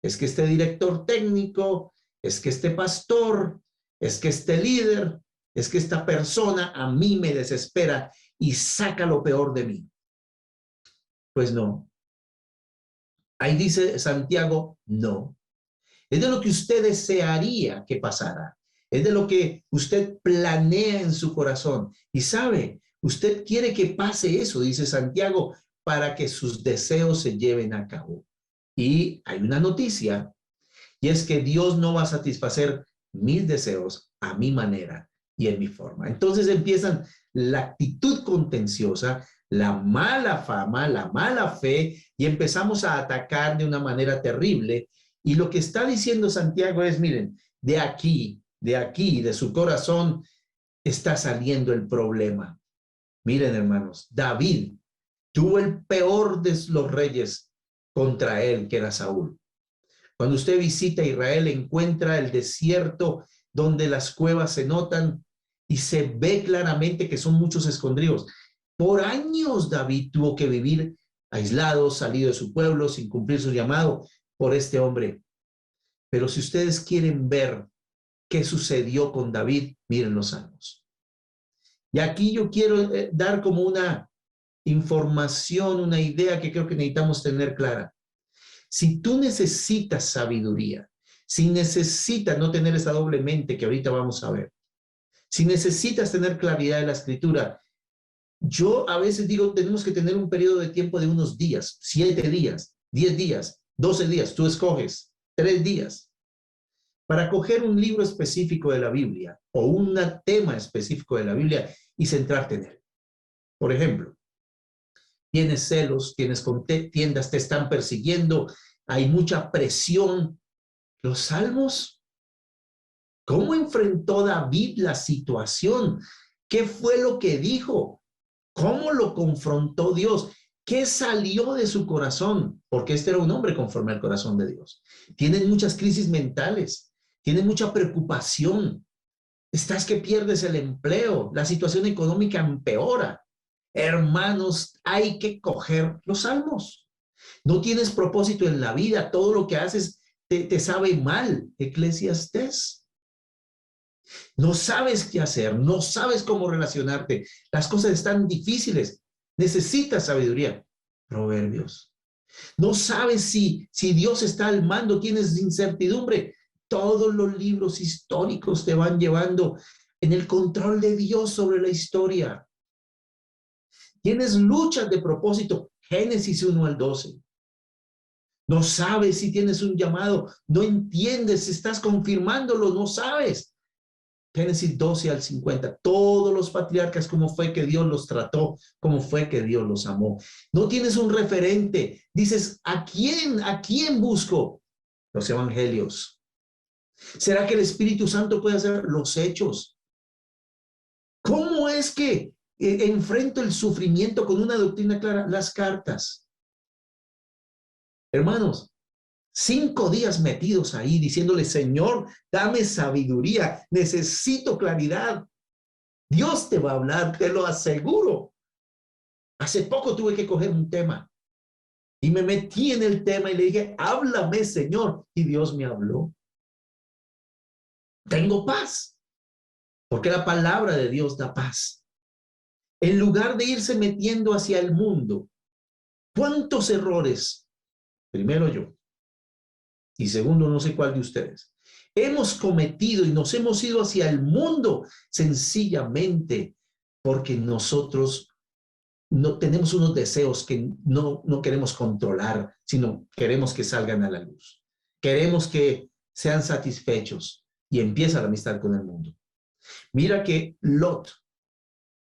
es que este director técnico, es que este pastor, es que este líder, es que esta persona a mí me desespera y saca lo peor de mí. Pues no. Ahí dice Santiago, no. Es de lo que usted desearía que pasara. Es de lo que usted planea en su corazón. Y sabe, usted quiere que pase eso, dice Santiago, para que sus deseos se lleven a cabo. Y hay una noticia, y es que Dios no va a satisfacer mis deseos a mi manera y en mi forma. Entonces empiezan la actitud contenciosa, la mala fama, la mala fe, y empezamos a atacar de una manera terrible. Y lo que está diciendo Santiago es, miren, de aquí, de su corazón, está saliendo el problema. Miren, hermanos, David tuvo el peor de los reyes contra él, que era Saúl. Cuando usted visita Israel, encuentra el desierto donde las cuevas se notan y se ve claramente que son muchos escondrijos. Por años David tuvo que vivir aislado, salido de su pueblo, sin cumplir su llamado por este hombre. Pero si ustedes quieren ver qué sucedió con David, miren los salmos. Y aquí yo quiero dar como una información, una idea que creo que necesitamos tener clara. Si tú necesitas sabiduría, si necesitas no tener esa doble mente que ahorita vamos a ver, si necesitas tener claridad de la escritura, yo a veces digo, tenemos que tener un periodo de tiempo de unos días, 7 días, 10 días, 12 días, tú escoges 3 días, para coger un libro específico de la Biblia o un tema específico de la Biblia y centrarte en él. Por ejemplo, tienes celos, tienes contiendas, te están persiguiendo, hay mucha presión. Los salmos, ¿cómo enfrentó David la situación? ¿Qué fue lo que dijo? ¿Cómo lo confrontó Dios? ¿Qué salió de su corazón? Porque este era un hombre conforme al corazón de Dios. Tienen muchas crisis mentales, tienen mucha preocupación. Estás que pierdes el empleo, la situación económica empeora. Hermanos, hay que coger los salmos. No tienes propósito en la vida, todo lo que haces te sabe mal. Eclesiastés. No sabes qué hacer, no sabes cómo relacionarte. Las cosas están difíciles. Necesitas sabiduría. Proverbios. No sabes si Dios está al mando, tienes incertidumbre. Todos los libros históricos te van llevando en el control de Dios sobre la historia. Tienes luchas de propósito. Génesis 1 al 12. No sabes si tienes un llamado, no entiendes si estás confirmándolo, no sabes. Génesis 12 al 50, todos los patriarcas, cómo fue que Dios los trató, cómo fue que Dios los amó. No tienes un referente, dices, ¿a quién busco? Los evangelios. ¿Será que el Espíritu Santo puede hacer los hechos? ¿Cómo es que enfrento el sufrimiento con una doctrina clara? Las cartas. Hermanos, 5 días metidos ahí diciéndole, Señor, dame sabiduría, necesito claridad. Dios te va a hablar, te lo aseguro. Hace poco tuve que coger un tema y me metí en el tema y le dije, háblame, Señor. Y Dios me habló. Tengo paz, porque la palabra de Dios da paz. En lugar de irse metiendo hacia el mundo, ¿cuántos errores? Primero yo. Y segundo, no sé cuál de ustedes, hemos cometido y nos hemos ido hacia el mundo sencillamente porque nosotros no tenemos unos deseos que no queremos controlar, sino queremos que salgan a la luz. Queremos que sean satisfechos y empieza la amistad con el mundo. Mira que Lot,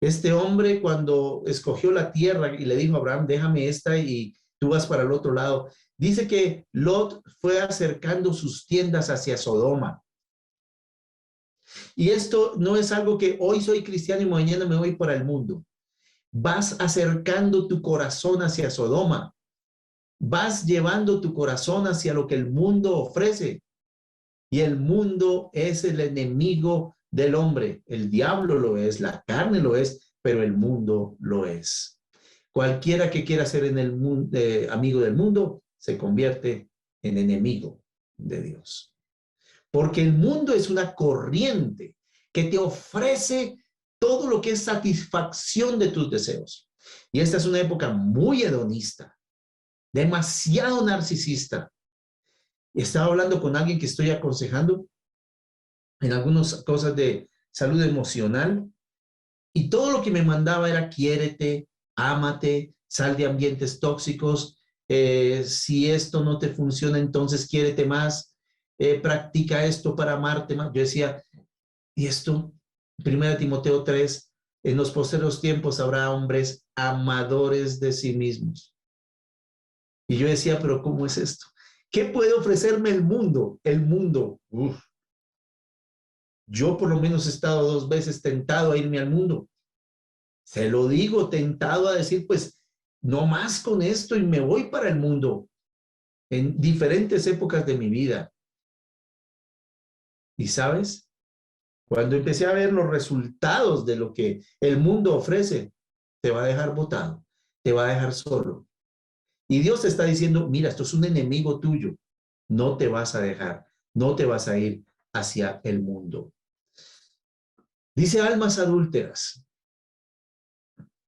este hombre cuando escogió la tierra y le dijo a Abraham, déjame esta y tú vas para el otro lado, dice que Lot fue acercando sus tiendas hacia Sodoma. Y esto no es algo que hoy soy cristiano y mañana me voy para el mundo. vas acercando tu corazón hacia Sodoma, vas llevando tu corazón hacia lo que el mundo ofrece. Y el mundo es el enemigo del hombre. El diablo lo es, la carne lo es, pero el mundo lo es. Cualquiera que quiera ser en el mundo, amigo del mundo se convierte en enemigo de Dios. Porque el mundo es una corriente que te ofrece todo lo que es satisfacción de tus deseos. Y esta es una época muy hedonista, demasiado narcisista. Estaba hablando con alguien que estoy aconsejando en algunas cosas de salud emocional y todo lo que me mandaba era quiérete, ámate, sal de ambientes tóxicos, si esto no te funciona, entonces quiérete más, practica esto para amarte más. Yo decía, y esto, 1 Timoteo 3, en los posteriores tiempos habrá hombres amadores de sí mismos. Y yo decía, pero ¿cómo es esto? ¿Qué puede ofrecerme el mundo? El mundo, yo por lo menos he estado 2 veces tentado a irme al mundo. Se lo digo, tentado a decir, pues, no más con esto y me voy para el mundo en diferentes épocas de mi vida. Y sabes, cuando empecé a ver los resultados de lo que el mundo ofrece, te va a dejar botado, te va a dejar solo. Y Dios te está diciendo, mira, esto es un enemigo tuyo, no te vas a dejar, no te vas a ir hacia el mundo. Dice almas adúlteras.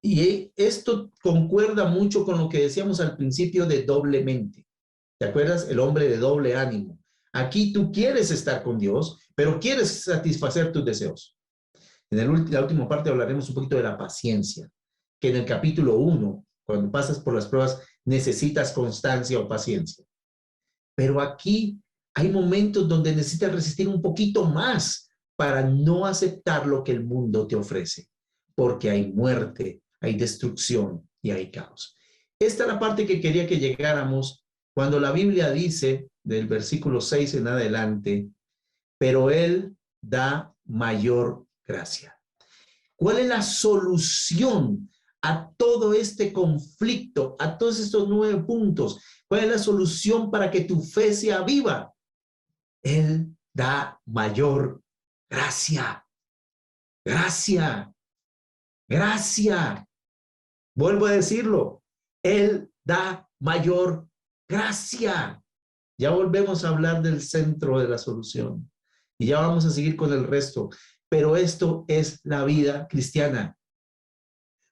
Y esto concuerda mucho con lo que decíamos al principio de doblemente. ¿Te acuerdas? El hombre de doble ánimo. Aquí tú quieres estar con Dios, pero quieres satisfacer tus deseos. En la última parte hablaremos un poquito de la paciencia, que en el capítulo 1, cuando pasas por las pruebas, necesitas constancia o paciencia. Pero aquí hay momentos donde necesitas resistir un poquito más para no aceptar lo que el mundo te ofrece, porque hay muerte, hay destrucción y hay caos. Esta es la parte que quería que llegáramos cuando la Biblia dice, del versículo 6 en adelante, pero Él da mayor gracia. ¿Cuál es la solución a todo este conflicto, a todos estos 9 puntos? ¿Cuál es la solución para que tu fe sea viva? Él da mayor gracia. Gracia. Gracia. Vuelvo a decirlo. Él da mayor gracia. Ya volvemos a hablar del centro de la solución. Y ya vamos a seguir con el resto. Pero esto es la vida cristiana.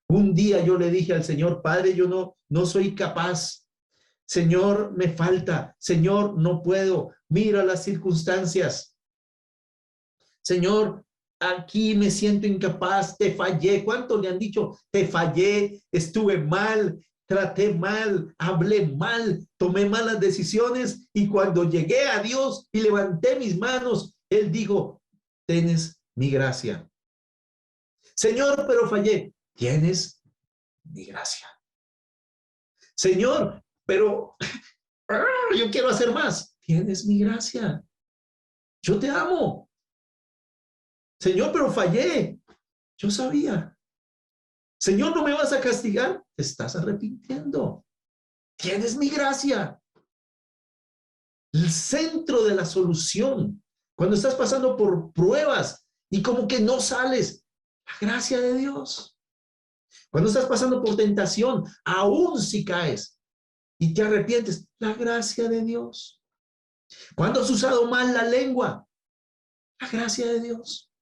Un día yo le dije al Señor, Padre, yo no soy capaz. Señor, me falta. Señor, no puedo. Mira las circunstancias. Señor, aquí me siento incapaz. Te fallé. ¿Cuántos le han dicho? Te fallé, estuve mal, traté mal, hablé mal, tomé malas decisiones. Y cuando llegué a Dios y levanté mis manos, Él dijo, tienes mi gracia. Señor, pero fallé. Tienes mi gracia. Señor, pero yo quiero hacer más. Tienes mi gracia. Yo te amo. Señor, pero fallé. Yo sabía. Señor, ¿no me vas a castigar? Te estás arrepintiendo. Tienes mi gracia. El centro de la solución. Cuando estás pasando por pruebas y como que no sales, la gracia de Dios. Cuando estás pasando por tentación, aún si caes y te arrepientes, la gracia de Dios. Cuando has usado mal la lengua, la gracia de Dios.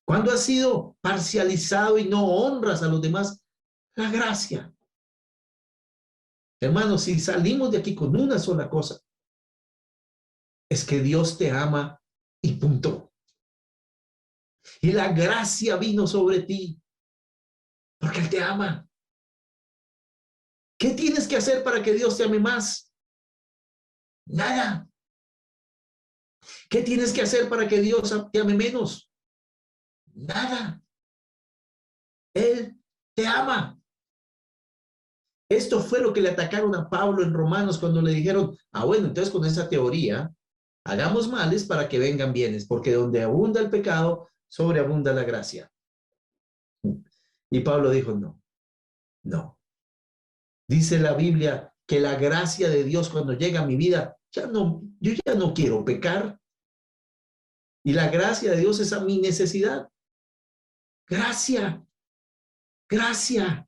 Cuando has sido parcializado y no honras a los demás, la gracia. Hermanos, si salimos de aquí con una sola cosa, es que Dios te ama y punto. Y la gracia vino sobre ti porque Él te ama. ¿Qué tienes que hacer para que Dios te ame más? Nada. ¿Qué tienes que hacer para que Dios te ame menos? Nada. Él te ama. Esto fue lo que le atacaron a Pablo en Romanos cuando le dijeron, bueno, entonces con esa teoría, hagamos males para que vengan bienes, porque donde abunda el pecado, sobreabunda la gracia. Y Pablo dijo, no, No. Dice la Biblia que la gracia de Dios cuando llega a mi vida, yo ya no quiero pecar. Y la gracia de Dios es a mi necesidad. Gracia, gracia.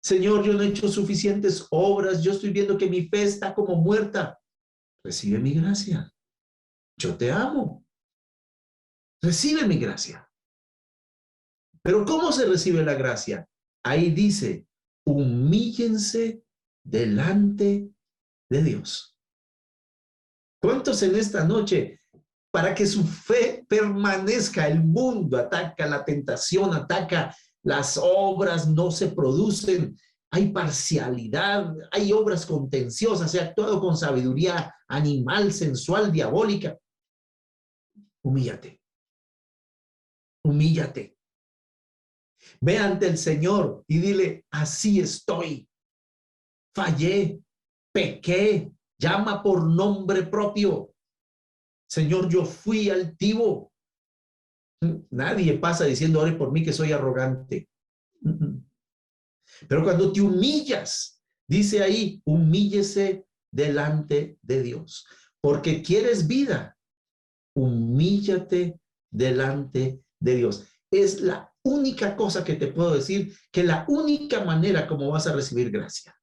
Señor, yo no he hecho suficientes obras, yo estoy viendo que mi fe está como muerta. Recibe mi gracia. Yo te amo. Recibe mi gracia. Pero ¿cómo se recibe la gracia? Ahí dice, humíllense delante de Dios. ¿Cuántos en esta noche, para que su fe permanezca, el mundo ataca la tentación, ataca las obras, no se producen, hay parcialidad, hay obras contenciosas, se ha actuado con sabiduría animal, sensual, diabólica? Humíllate, humíllate. Ve ante el Señor y dile, así estoy, fallé, pequé, llama por nombre propio. Señor, yo fui altivo. Nadie pasa diciendo, ore por mí que soy arrogante. Pero cuando te humillas, dice ahí, humíllese delante de Dios. Porque quieres vida, humíllate delante de Dios. Es la única cosa que te puedo decir, que la única manera como vas a recibir gracia.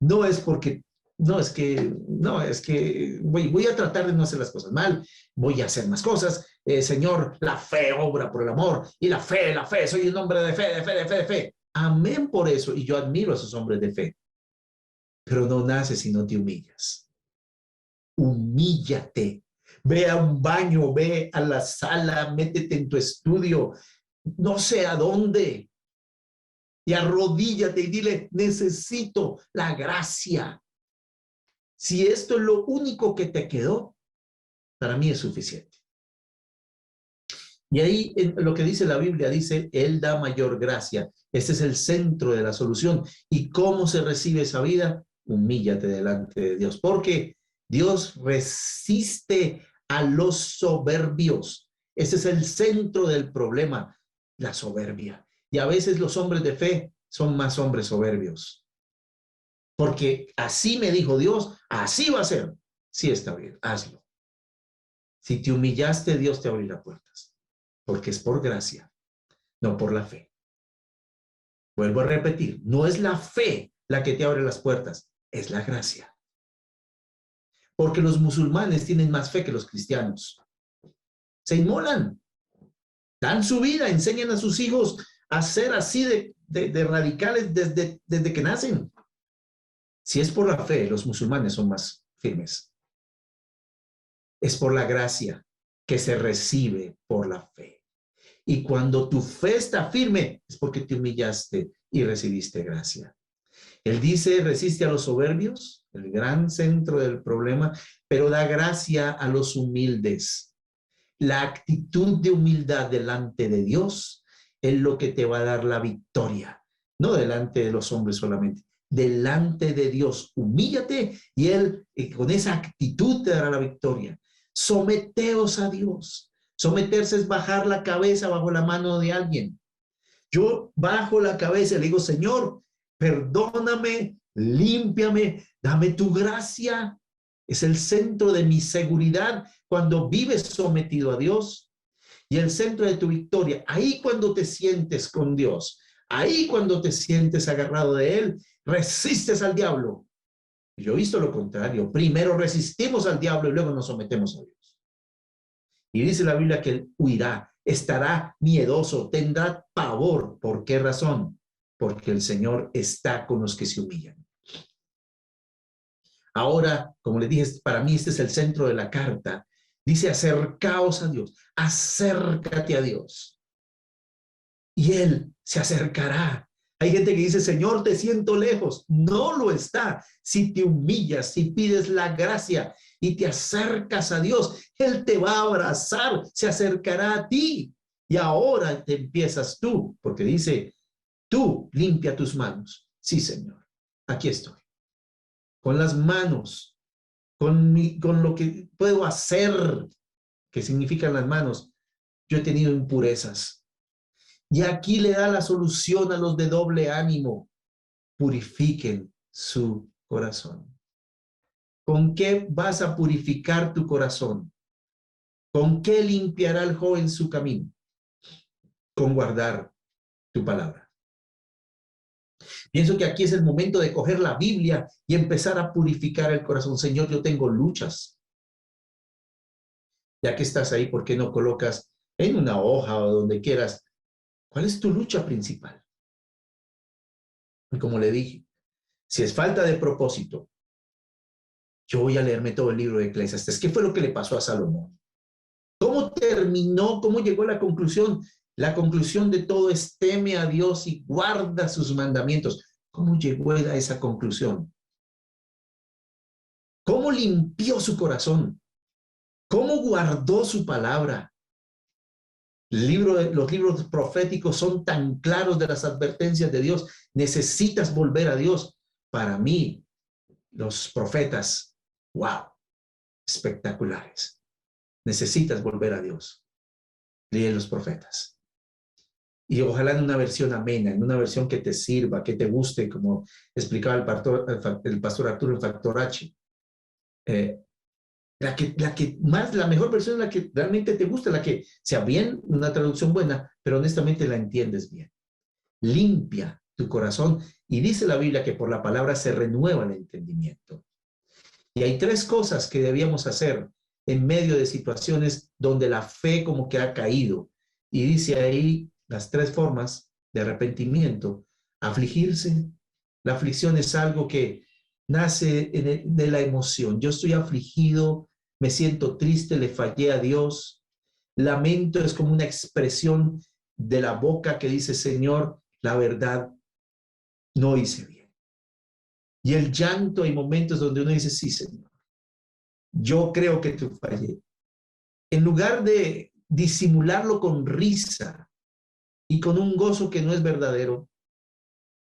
No es porque, no es que voy a tratar de no hacer las cosas mal, voy a hacer más cosas. Señor, la fe obra por el amor, y la fe, soy un hombre de fe, de fe. Amén por eso, y yo admiro a esos hombres de fe. Pero no naces si no te humillas. Humíllate. Ve a un baño, ve a la sala, métete en tu estudio, no sé a dónde, y arrodíllate y dile, necesito la gracia. Si esto es lo único que te quedó, para mí es suficiente. Y ahí en lo que dice la Biblia, dice, Él da mayor gracia. Este es el centro de la solución. ¿Y cómo se recibe esa vida? Humíllate delante de Dios, porque Dios resiste a los soberbios. Ese es el centro del problema, la soberbia. Y a veces los hombres de fe son más hombres soberbios. Porque así me dijo Dios, así va a ser. Sí, está bien, hazlo. Si te humillaste, Dios te abrirá puertas. Porque es por gracia, no por la fe. Vuelvo a repetir, no es la fe la que te abre las puertas, es la gracia. Porque los musulmanes tienen más fe que los cristianos. Se inmolan, dan su vida, enseñan a sus hijos a ser así de radicales desde que nacen. Si es por la fe, los musulmanes son más firmes. Es por la gracia que se recibe por la fe. Y cuando tu fe está firme, es porque te humillaste y recibiste gracia. Él dice, resiste a los soberbios, el gran centro del problema, pero da gracia a los humildes. La actitud de humildad delante de Dios es lo que te va a dar la victoria, no delante de los hombres solamente. Delante de Dios, humíllate y Él con esa actitud te dará la victoria. Someteos a Dios. Someterse es bajar la cabeza bajo la mano de alguien. Yo bajo la cabeza y le digo, Señor, perdóname, límpiame, dame tu gracia. Es el centro de mi seguridad cuando vives sometido a Dios y el centro de tu victoria. Ahí cuando te sientes con Dios, ahí cuando te sientes agarrado de Él, resistes al diablo. Yo he visto lo contrario. Primero resistimos al diablo y luego nos sometemos a Dios. Y dice la Biblia que Él huirá, estará miedoso, tendrá pavor. ¿Por qué razón? Porque el Señor está con los que se humillan. Ahora, como les dije, para mí este es el centro de la carta. Dice, acercaos a Dios, acércate a Dios. Y Él se acercará. Hay gente que dice, Señor, te siento lejos. No lo está. Si te humillas, si pides la gracia y te acercas a Dios, Él te va a abrazar, se acercará a ti. Y ahora te empiezas tú, porque dice, tú limpia tus manos. Sí, Señor, aquí estoy. Con las manos, con lo que puedo hacer, que significan las manos. Yo he tenido impurezas. Y aquí le da la solución a los de doble ánimo. Purifiquen su corazón. ¿Con qué vas a purificar tu corazón? ¿Con qué limpiará el joven su camino? Con guardar tu palabra. Pienso que aquí es el momento de coger la Biblia y empezar a purificar el corazón. Señor, yo tengo luchas. Ya que estás ahí, ¿por qué no colocas en una hoja o donde quieras? ¿Cuál es tu lucha principal? Y como le dije, si es falta de propósito, yo voy a leerme todo el libro de Eclesiastés. ¿Qué fue lo que le pasó a Salomón? ¿Cómo terminó? ¿Cómo llegó a la conclusión? La conclusión de todo es teme a Dios y guarda sus mandamientos. ¿Cómo llegó a esa conclusión? ¿Cómo limpió su corazón? ¿Cómo guardó su palabra? Los libros proféticos son tan claros de las advertencias de Dios. Necesitas volver a Dios. Para mí, los profetas, wow, espectaculares. Necesitas volver a Dios. Lee los profetas. Y ojalá en una versión amena, en una versión que te sirva, que te guste, como explicaba el pastor Arturo en Factor H. La mejor versión es la que realmente te gusta, la que sea bien, una traducción buena, pero honestamente la entiendes bien. Limpia tu corazón. Y dice la Biblia que por la palabra se renueva el entendimiento. Y hay tres cosas que debíamos hacer en medio de situaciones donde la fe como que ha caído. Y dice ahí las tres formas de arrepentimiento. Afligirse. La aflicción es algo que nace de la emoción. Yo estoy afligido, me siento triste, le fallé a Dios. Lamento es como una expresión de la boca que dice, Señor, la verdad, no hice bien. Y el llanto, hay momentos donde uno dice, sí, Señor, yo creo que te fallé. En lugar de disimularlo con risa y con un gozo que no es verdadero,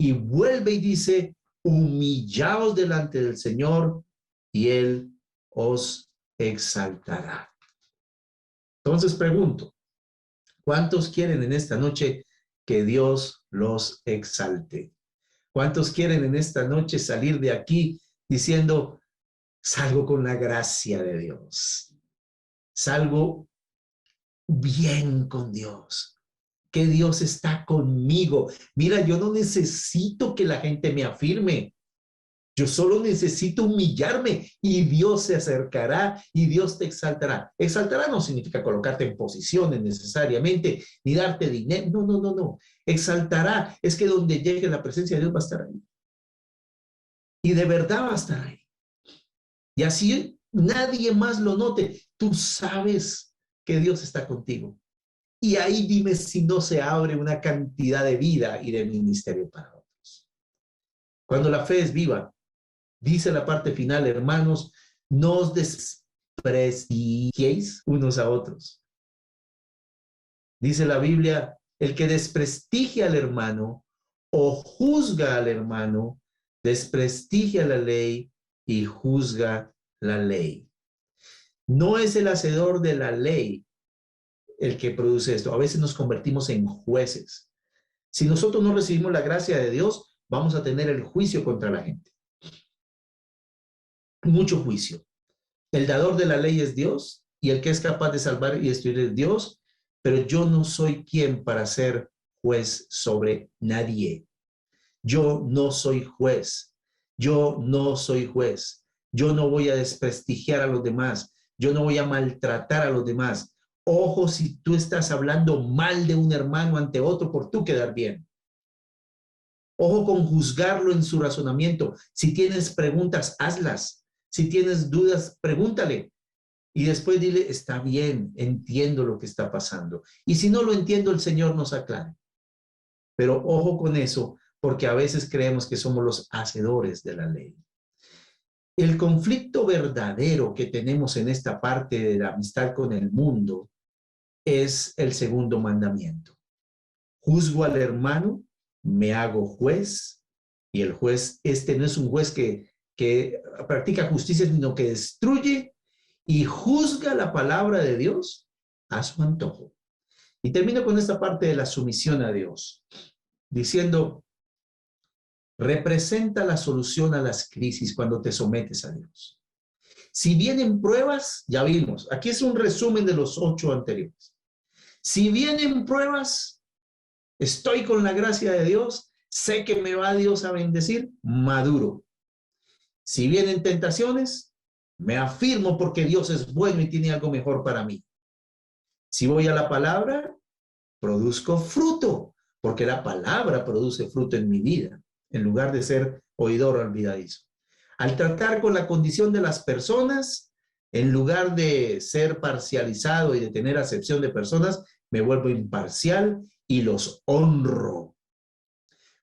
y vuelve y dice, humillaos delante del Señor y Él os exaltará. Entonces pregunto, ¿cuántos quieren en esta noche que Dios los exalte? ¿Cuántos quieren en esta noche salir de aquí diciendo, salgo con la gracia de Dios? Salgo bien con Dios. Que Dios está conmigo. Mira, yo no necesito que la gente me afirme. Yo solo necesito humillarme y Dios se acercará y Dios te exaltará. Exaltará no significa colocarte en posiciones necesariamente, ni darte dinero. No, no, no, no. Exaltará es que donde llegue la presencia de Dios va a estar ahí. Y de verdad va a estar ahí. Y así nadie más lo note. Tú sabes que Dios está contigo. Y ahí dime si no se abre una cantidad de vida y de ministerio para otros. Cuando la fe es viva, dice la parte final, hermanos, no os desprestigiéis unos a otros. Dice la Biblia, el que desprestigia al hermano o juzga al hermano, desprestigia la ley y juzga la ley. No es el hacedor de la ley el que produce esto. A veces nos convertimos en jueces. Si nosotros no recibimos la gracia de Dios, vamos a tener el juicio contra la gente. Mucho juicio. El dador de la ley es Dios y el que es capaz de salvar y destruir es Dios, pero yo no soy quien para ser juez sobre nadie. Yo no soy juez. Yo no soy juez. Yo no voy a desprestigiar a los demás. Yo no voy a maltratar a los demás. Ojo si tú estás hablando mal de un hermano ante otro por tú quedar bien. Ojo con juzgarlo en su razonamiento. Si tienes preguntas, hazlas. Si tienes dudas, pregúntale. Y después dile, está bien, entiendo lo que está pasando. Y si no lo entiendo, el Señor nos aclare. Pero ojo con eso, porque a veces creemos que somos los hacedores de la ley. El conflicto verdadero que tenemos en esta parte de la amistad con el mundo es el segundo mandamiento. Juzgo al hermano, me hago juez, y el juez, no es un juez que practica justicia, sino que destruye y juzga la palabra de Dios a su antojo. Y termino con esta parte de la sumisión a Dios, diciendo, representa la solución a las crisis cuando te sometes a Dios. Si vienen pruebas, ya vimos, aquí es un resumen de los 8 anteriores. Si vienen pruebas, estoy con la gracia de Dios, sé que me va Dios a bendecir, maduro. Si vienen tentaciones, me afirmo porque Dios es bueno y tiene algo mejor para mí. Si voy a la palabra, produzco fruto, porque la palabra produce fruto en mi vida, en lugar de ser oidor olvidadizo. Al tratar con la condición de las personas, en lugar de ser parcializado y de tener acepción de personas, me vuelvo imparcial y los honro.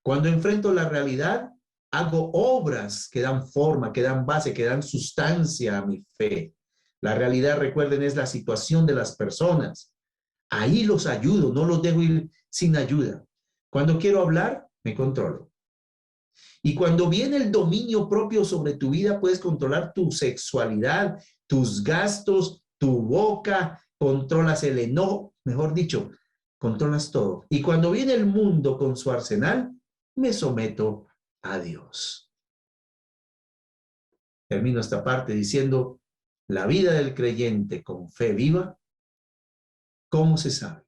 Cuando enfrento la realidad, hago obras que dan forma, que dan base, que dan sustancia a mi fe. La realidad, recuerden, es la situación de las personas. Ahí los ayudo, no los dejo ir sin ayuda. Cuando quiero hablar, me controlo. Y cuando viene el dominio propio sobre tu vida, puedes controlar tu sexualidad, tus gastos, tu boca, controlas el enojo, mejor dicho, controlas todo. Y cuando viene el mundo con su arsenal, me someto a Dios. Termino esta parte diciendo, la vida del creyente con fe viva, ¿cómo se sabe?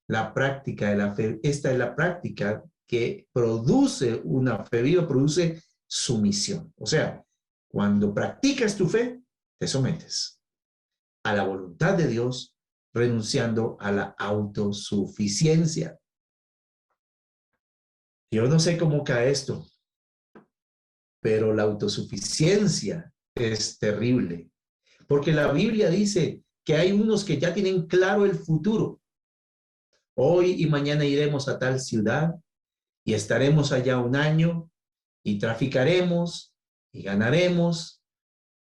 La práctica de la fe, esta es la práctica que produce una fe viva, produce sumisión. O sea, cuando practicas tu fe, te sometes a la voluntad de Dios, renunciando a la autosuficiencia. Yo no sé cómo cae esto, pero la autosuficiencia es terrible, porque la Biblia dice que hay unos que ya tienen claro el futuro. Hoy y mañana iremos a tal ciudad y estaremos allá un año y traficaremos y ganaremos.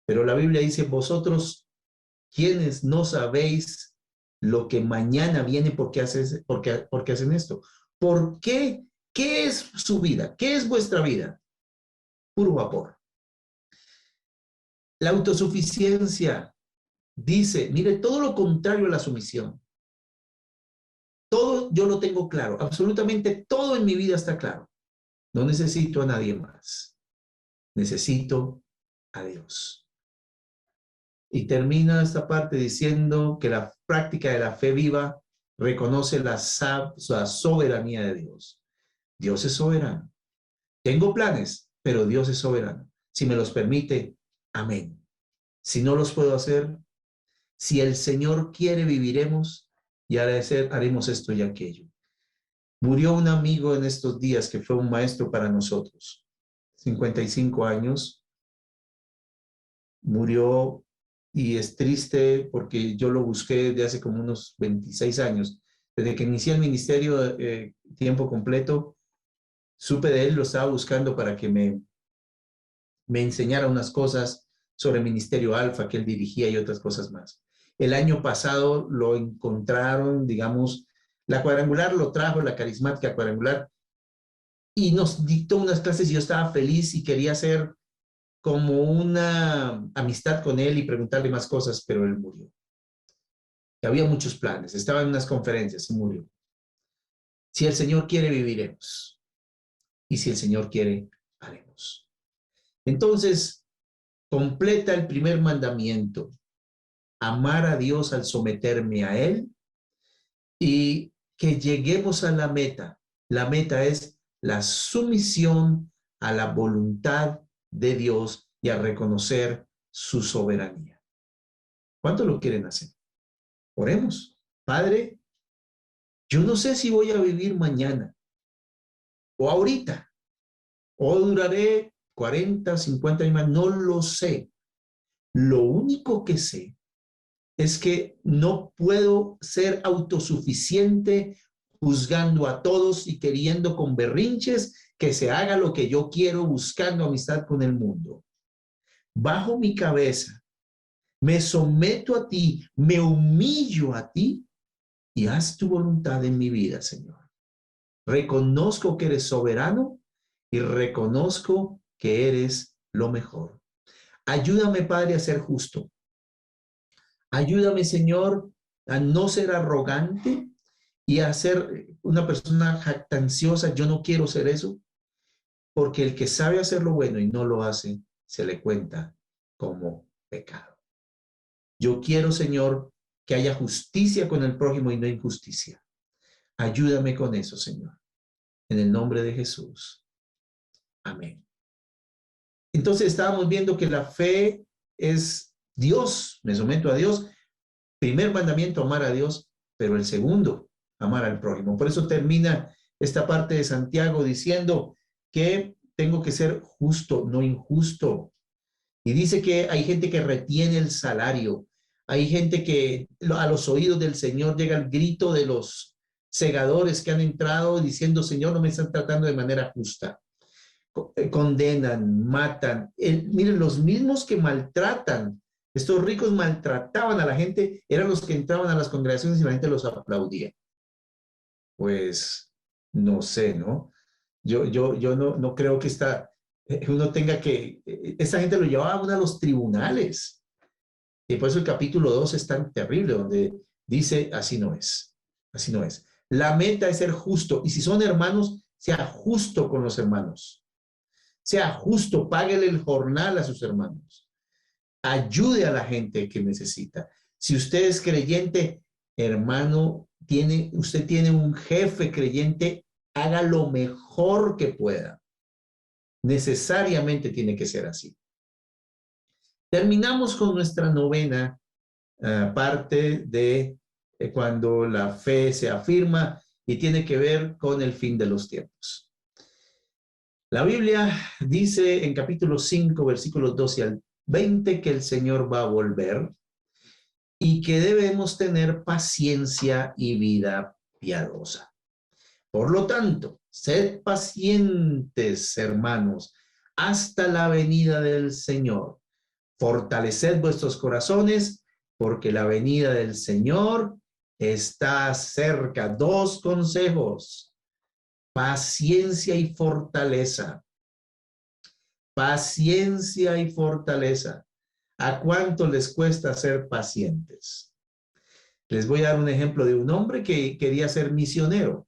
Pero la Biblia dice, vosotros, quienes no sabéis lo que mañana viene, ¿por qué hacen esto? ¿Por qué? ¿Qué es su vida? ¿Qué es vuestra vida? Puro vapor. La autosuficiencia dice, mire, todo lo contrario a la sumisión. Todo yo lo tengo claro, absolutamente todo en mi vida está claro. No necesito a nadie más. Necesito a Dios. Y termina esta parte diciendo que la práctica de la fe viva reconoce la soberanía de Dios. Dios es soberano. Tengo planes, pero Dios es soberano. Si me los permite, amén. Si no los puedo hacer, si el Señor quiere, viviremos y haremos esto y aquello. Murió un amigo en estos días que fue un maestro para nosotros. 55 años. Murió y es triste porque yo lo busqué desde hace como unos 26 años. Desde que inicié el ministerio tiempo completo, supe de él, lo estaba buscando para que me enseñara unas cosas sobre el Ministerio Alfa que él dirigía y otras cosas más. El año pasado lo encontraron, digamos, la cuadrangular lo trajo, la carismática cuadrangular, y nos dictó unas clases y yo estaba feliz y quería hacer como una amistad con él y preguntarle más cosas, pero él murió. Y había muchos planes, estaba en unas conferencias y murió. Si el Señor quiere, viviremos. Y si el Señor quiere, haremos. Entonces, completa el primer mandamiento, amar a Dios al someterme a Él y que lleguemos a la meta. La meta es la sumisión a la voluntad de Dios y a reconocer su soberanía. ¿Cuánto lo quieren hacer? Oremos. Padre, yo no sé si voy a vivir mañana o ahorita o duraré 40, 50 años más, no lo sé. Lo único que sé es que no puedo ser autosuficiente juzgando a todos y queriendo con berrinches que se haga lo que yo quiero buscando amistad con el mundo. Bajo mi cabeza, me someto a ti, me humillo a ti y haz tu voluntad en mi vida, Señor. Reconozco que eres soberano y reconozco que eres lo mejor. Ayúdame, Padre, a ser justo. Ayúdame, Señor, a no ser arrogante y a ser una persona jactanciosa. Yo no quiero ser eso, porque el que sabe hacer lo bueno y no lo hace, se le cuenta como pecado. Yo quiero, Señor, que haya justicia con el prójimo y no injusticia. Ayúdame con eso, Señor. En el nombre de Jesús. Amén. Entonces estábamos viendo que la fe es Dios, me someto a Dios. Primer mandamiento, amar a Dios, pero el segundo, amar al prójimo. Por eso termina esta parte de Santiago diciendo que tengo que ser justo, no injusto. Y dice que hay gente que retiene el salario. Hay gente que a los oídos del Señor llega el grito de los segadores que han entrado diciendo, Señor, no me están tratando de manera justa. Condenan, matan. Miren, los mismos que maltratan, estos ricos maltrataban a la gente, eran los que entraban a las congregaciones y la gente los aplaudía. Pues no sé, ¿no? Yo no creo que uno tenga que, esta gente lo llevaba a los tribunales. Y por eso el capítulo 2 es tan terrible, donde dice, así no es, así no es. La meta es ser justo, y si son hermanos, sea justo con los hermanos. Sea justo, páguele el jornal a sus hermanos. Ayude a la gente que necesita. Si usted es creyente, hermano, usted tiene un jefe creyente, haga lo mejor que pueda. Necesariamente tiene que ser así. Terminamos con nuestra novena parte de cuando la fe se afirma y tiene que ver con el fin de los tiempos. La Biblia dice en capítulo 5, versículos 12 al 20, que el Señor va a volver y que debemos tener paciencia y vida piadosa. Por lo tanto, sed pacientes, hermanos, hasta la venida del Señor. Fortaleced vuestros corazones, porque la venida del Señor está cerca. 2 consejos: paciencia y fortaleza. Paciencia y fortaleza. ¿A cuánto les cuesta ser pacientes? Les voy a dar un ejemplo de un hombre que quería ser misionero.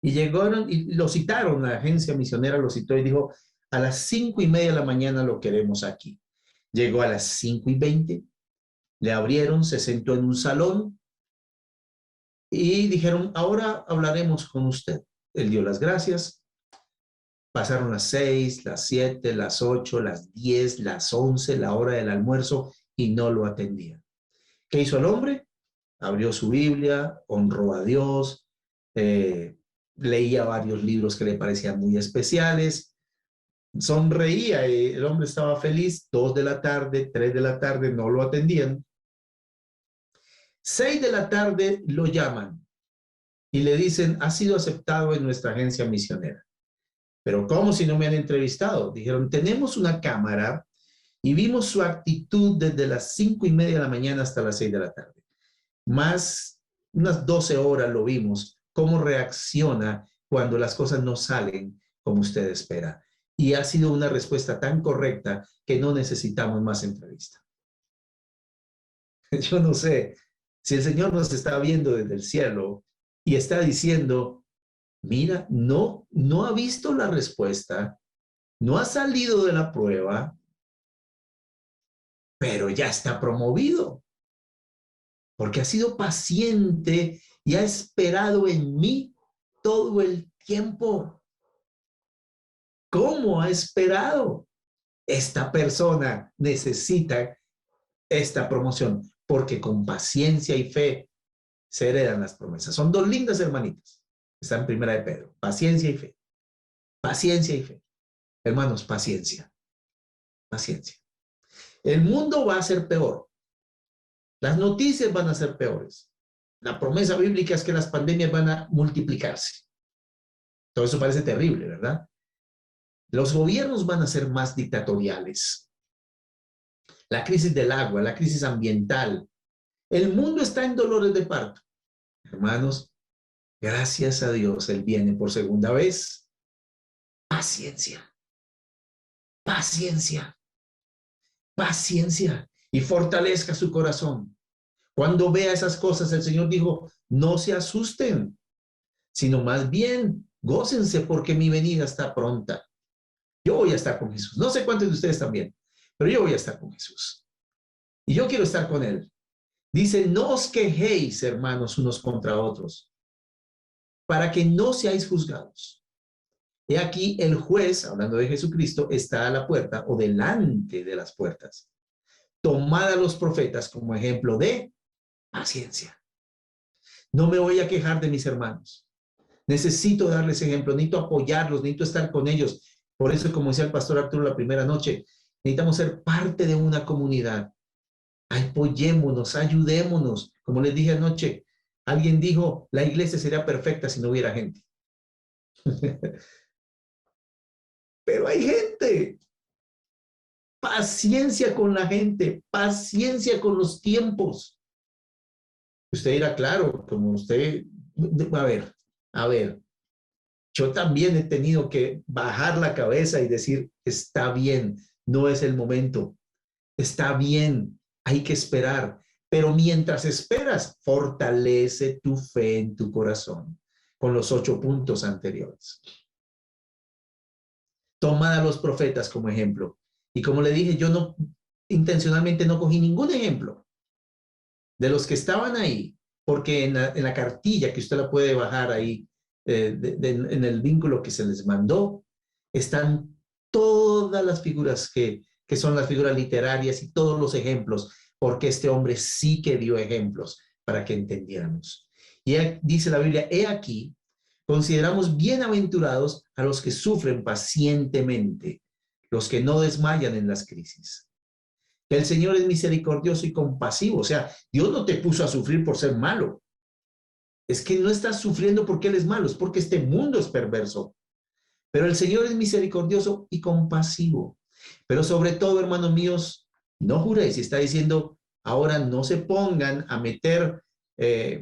Y llegaron y lo citaron, la agencia misionera lo citó y dijo, a las 5:30 de la mañana lo queremos aquí. Llegó a las 5:20, le abrieron, se sentó en un salón y dijeron, ahora hablaremos con usted. Él dio las gracias. Pasaron las 6, las 7, las 8, las 10, las 11, la hora del almuerzo y no lo atendían. ¿Qué hizo el hombre? Abrió su Biblia, honró a Dios, leía varios libros que le parecían muy especiales, sonreía, el hombre estaba feliz. 2 de la tarde, 3 de la tarde, no lo atendían. 6 de la tarde lo llaman y le dicen, ha sido aceptado en nuestra agencia misionera. Pero ¿cómo si no me han entrevistado? Dijeron, tenemos una cámara y vimos su actitud desde las 5:30 de la mañana hasta las 6 de la tarde. Más unas 12 horas lo vimos, cómo reacciona cuando las cosas no salen como usted espera. Y ha sido una respuesta tan correcta que no necesitamos más entrevista. Yo no sé si el Señor nos está viendo desde el cielo y está diciendo, mira, no ha visto la respuesta, no ha salido de la prueba, pero ya está promovido, porque ha sido paciente y ha esperado en mí todo el tiempo. ¿Cómo ha esperado? Esta persona necesita esta promoción, porque con paciencia y fe se heredan las promesas. Son 2 lindas hermanitas. Está en Primera de Pedro. Paciencia y fe. Paciencia y fe. Hermanos, paciencia. Paciencia. El mundo va a ser peor. Las noticias van a ser peores. La promesa bíblica es que las pandemias van a multiplicarse. Todo eso parece terrible, ¿verdad? Los gobiernos van a ser más dictatoriales. La crisis del agua, la crisis ambiental. El mundo está en dolores de parto. Hermanos, gracias a Dios, Él viene por segunda vez. Paciencia. Paciencia. Paciencia. Y fortalezca su corazón. Cuando vea esas cosas, el Señor dijo, no se asusten, sino más bien gócense porque mi venida está pronta. Yo voy a estar con Jesús. No sé cuántos de ustedes también, pero yo voy a estar con Jesús. Y yo quiero estar con Él. Dice, no os quejéis, hermanos, unos contra otros, para que no seáis juzgados. He aquí el juez, hablando de Jesucristo, está a la puerta o delante de las puertas. Tomad a los profetas como ejemplo de paciencia. No me voy a quejar de mis hermanos. Necesito darles ejemplo, necesito apoyarlos, necesito estar con ellos. Por eso, como decía el pastor Arturo la primera noche, necesitamos ser parte de una comunidad. Apoyémonos, ayudémonos. Como les dije anoche, alguien dijo, la iglesia sería perfecta si no hubiera gente. Pero hay gente. Paciencia con la gente, paciencia con los tiempos. Usted dirá, claro, como usted, a ver, yo también he tenido que bajar la cabeza y decir, está bien, no es el momento, está bien, hay que esperar. Pero mientras esperas, fortalece tu fe en tu corazón con los 8 puntos anteriores. Tomad a los profetas como ejemplo. Y como le dije, yo no intencionalmente no cogí ningún ejemplo de los que estaban ahí, porque en la cartilla que usted la puede bajar ahí, en el vínculo que se les mandó, están todas las figuras que son las figuras literarias y todos los ejemplos, porque este hombre sí que dio ejemplos para que entendiéramos. Y dice la Biblia, he aquí, consideramos bienaventurados a los que sufren pacientemente, los que no desmayan en las crisis. El Señor es misericordioso y compasivo. O sea, Dios no te puso a sufrir por ser malo. Es que no estás sufriendo porque Él es malo, es porque este mundo es perverso. Pero el Señor es misericordioso y compasivo. Pero sobre todo, hermanos míos, no juréis. Y está diciendo, ahora no se pongan a meter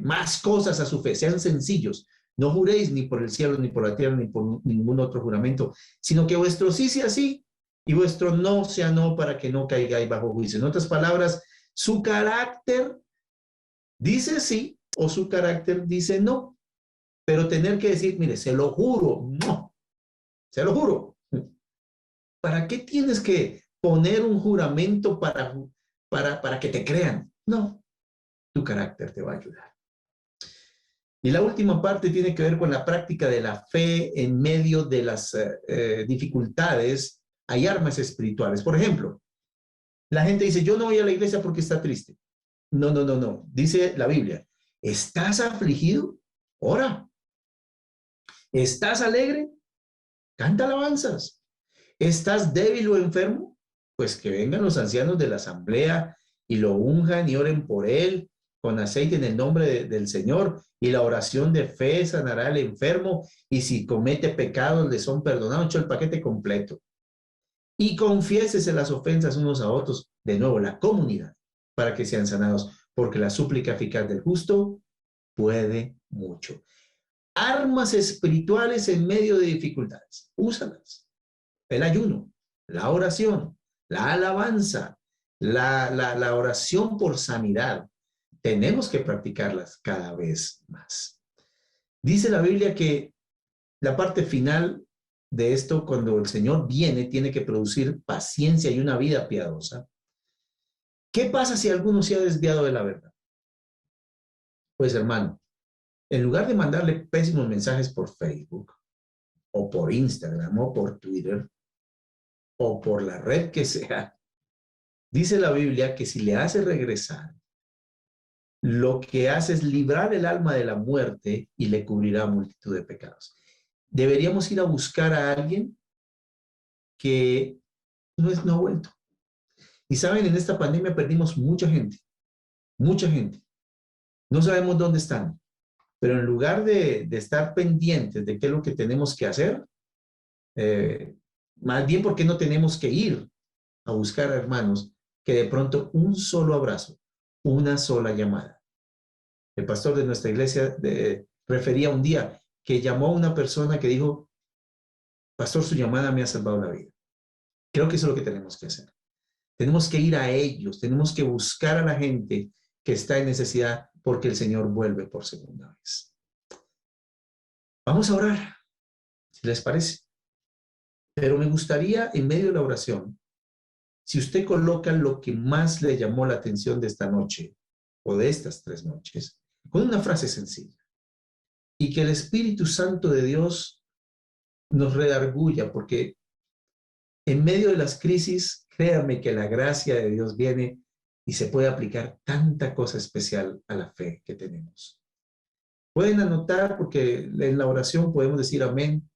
más cosas a su fe. Sean sencillos. No juréis ni por el cielo, ni por la tierra, ni por ningún otro juramento, sino que vuestro sí sea sí y vuestro no sea no, para que no caigáis bajo juicio. En otras palabras, su carácter dice sí o su carácter dice no, pero tener que decir, mire, se lo juro, no, se lo juro. ¿Para qué tienes que poner un juramento para que te crean? No, tu carácter te va a ayudar. Y la última parte tiene que ver con la práctica de la fe en medio de las dificultades. Hay armas espirituales. Por ejemplo, la gente dice, yo no voy a la iglesia porque está triste. No, no, no, no. Dice la Biblia, ¿estás afligido? Ora. ¿Estás alegre? Canta alabanzas. ¿Estás débil o enfermo? Pues que vengan los ancianos de la asamblea y lo unjan y oren por él con aceite en el nombre del Señor, y la oración de fe sanará al enfermo, y si comete pecados le son perdonados. Hecho el paquete completo. Y confiésese las ofensas unos a otros, de nuevo, la comunidad, para que sean sanados, porque la súplica eficaz del justo puede mucho. Armas espirituales en medio de dificultades, úsalas. El ayuno, la oración, la alabanza, la oración por sanidad. Tenemos que practicarlas cada vez más. Dice la Biblia que la parte final de esto, cuando el Señor viene, tiene que producir paciencia y una vida piadosa. ¿Qué pasa si alguno se ha desviado de la verdad? Pues, hermano, en lugar de mandarle pésimos mensajes por Facebook, o por Instagram, o por Twitter, o por la red que sea, dice la Biblia que si le hace regresar, lo que hace es librar el alma de la muerte y le cubrirá multitud de pecados. Deberíamos ir a buscar a alguien que no ha vuelto. Y saben, en esta pandemia perdimos mucha gente, mucha gente. No sabemos dónde están, pero en lugar de estar pendientes de qué es lo que tenemos que hacer, más bien porque no tenemos que ir a buscar a hermanos, que de pronto un solo abrazo, una sola llamada. El pastor de nuestra iglesia refería un día que llamó a una persona que dijo, pastor, su llamada me ha salvado la vida. Creo que eso es lo que tenemos que hacer. Tenemos que ir a ellos, tenemos que buscar a la gente que está en necesidad porque el Señor vuelve por segunda vez. Vamos a orar, si les parece. Pero me gustaría, en medio de la oración, si usted coloca lo que más le llamó la atención de esta noche o de estas 3 noches, con una frase sencilla, y que el Espíritu Santo de Dios nos redarguya, porque en medio de las crisis, créame que la gracia de Dios viene y se puede aplicar tanta cosa especial a la fe que tenemos. Pueden anotar, porque en la oración podemos decir amén.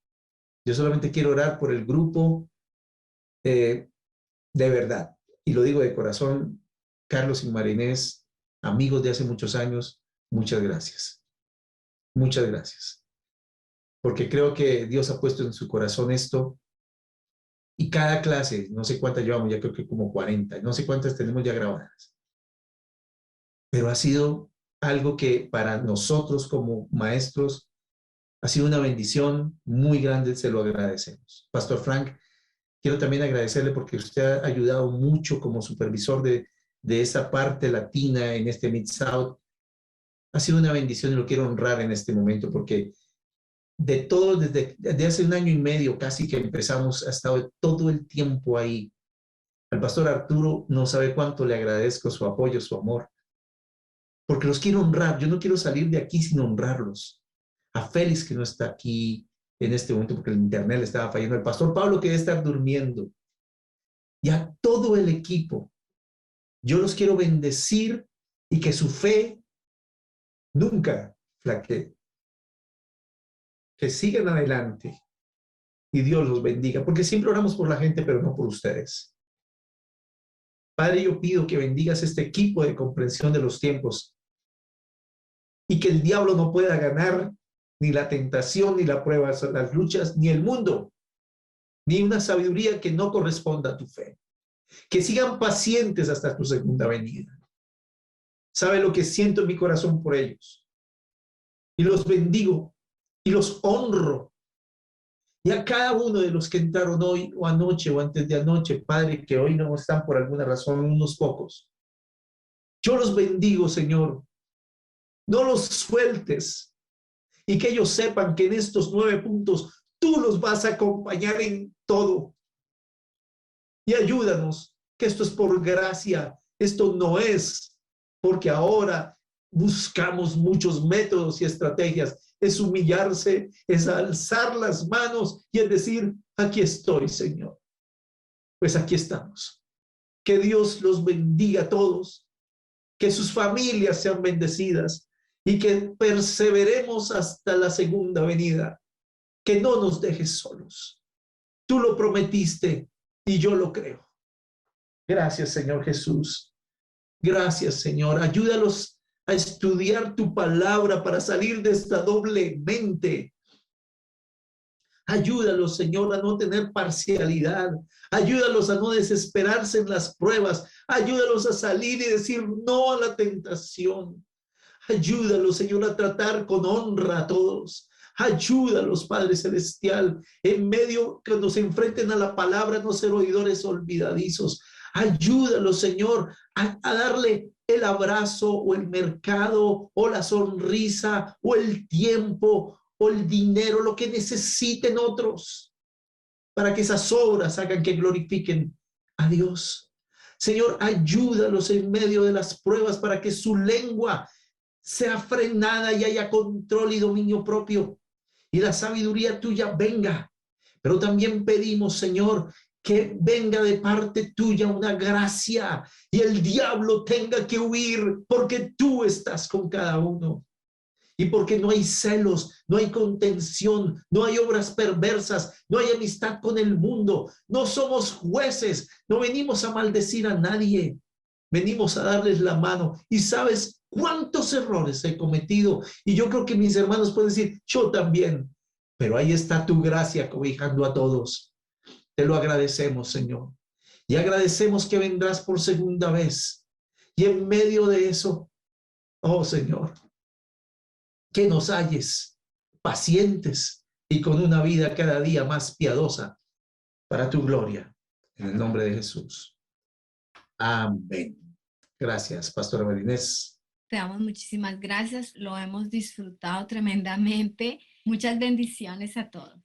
Yo solamente quiero orar por el grupo de verdad, y lo digo de corazón. Carlos y Marinés, amigos de hace muchos años, muchas gracias. Muchas gracias. Porque creo que Dios ha puesto en su corazón esto. Y cada clase, no sé cuántas llevamos, ya creo que como 40, no sé cuántas tenemos ya grabadas. Pero ha sido algo que para nosotros como maestros ha sido una bendición muy grande, se lo agradecemos. Pastor Frank, quiero también agradecerle porque usted ha ayudado mucho como supervisor de esa parte latina en este Mid-South. Ha sido una bendición y lo quiero honrar en este momento porque de todo, desde hace 1 año y medio casi que empezamos, ha estado todo el tiempo ahí. Al pastor Arturo no sabe cuánto le agradezco su apoyo, su amor, porque los quiero honrar. Yo no quiero salir de aquí sin honrarlos. A Félix, que no está aquí en este momento porque el internet le estaba fallando, al pastor Pablo, que debe estar durmiendo, y a todo el equipo. Yo los quiero bendecir y que su fe nunca flaquee. Que sigan adelante y Dios los bendiga, porque siempre oramos por la gente, pero no por ustedes. Padre, yo pido que bendigas este equipo de comprensión de los tiempos y que el diablo no pueda ganar ni la tentación, ni la prueba, las luchas, ni el mundo, ni una sabiduría que no corresponda a tu fe. Que sigan pacientes hasta tu segunda venida. Sabe lo que siento en mi corazón por ellos. Y los bendigo y los honro. Y a cada uno de los que entraron hoy o anoche o antes de anoche, Padre, que hoy no están por alguna razón, unos pocos. Yo los bendigo, Señor. No los sueltes. Y que ellos sepan que en estos 9 puntos tú los vas a acompañar en todo. Y ayúdanos, que esto es por gracia. Esto no es porque ahora buscamos muchos métodos y estrategias. Es humillarse, es alzar las manos y es decir, aquí estoy, Señor. Pues aquí estamos. Que Dios los bendiga a todos, que sus familias sean bendecidas y que perseveremos hasta la segunda venida. Que no nos dejes solos. Tú lo prometiste y yo lo creo. Gracias, Señor Jesús. Gracias, Señor. Ayúdalos a estudiar tu palabra para salir de esta doble mente. Ayúdalos, Señor, a no tener parcialidad. Ayúdalos a no desesperarse en las pruebas. Ayúdalos a salir y decir no a la tentación. Ayúdalos, Señor, a tratar con honra a todos. Ayúdalos, Padre Celestial, en medio que nos enfrenten a la palabra, no ser oidores olvidadizos. Ayúdalos, Señor, a darle el abrazo o el mercado o la sonrisa o el tiempo o el dinero, lo que necesiten otros, para que esas obras hagan que glorifiquen a Dios. Señor, ayúdalos en medio de las pruebas para que su lengua sea frenada y haya control y dominio propio y la sabiduría tuya venga. Pero también pedimos, Señor, que venga de parte tuya una gracia y el diablo tenga que huir porque tú estás con cada uno. Y porque no hay celos, no hay contención, no hay obras perversas, no hay amistad con el mundo, no somos jueces, no venimos a maldecir a nadie, venimos a darles la mano. Y sabes cuántos errores he cometido, y yo creo que mis hermanos pueden decir, yo también, pero ahí está tu gracia cobijando a todos. Te lo agradecemos, Señor, y agradecemos que vendrás por segunda vez, y en medio de eso, oh Señor, que nos halles pacientes y con una vida cada día más piadosa para tu gloria. En el nombre de Jesús. Amén. Gracias, Pastora Marinés. te damos muchísimas gracias. Lo hemos disfrutado tremendamente. Muchas bendiciones a todos.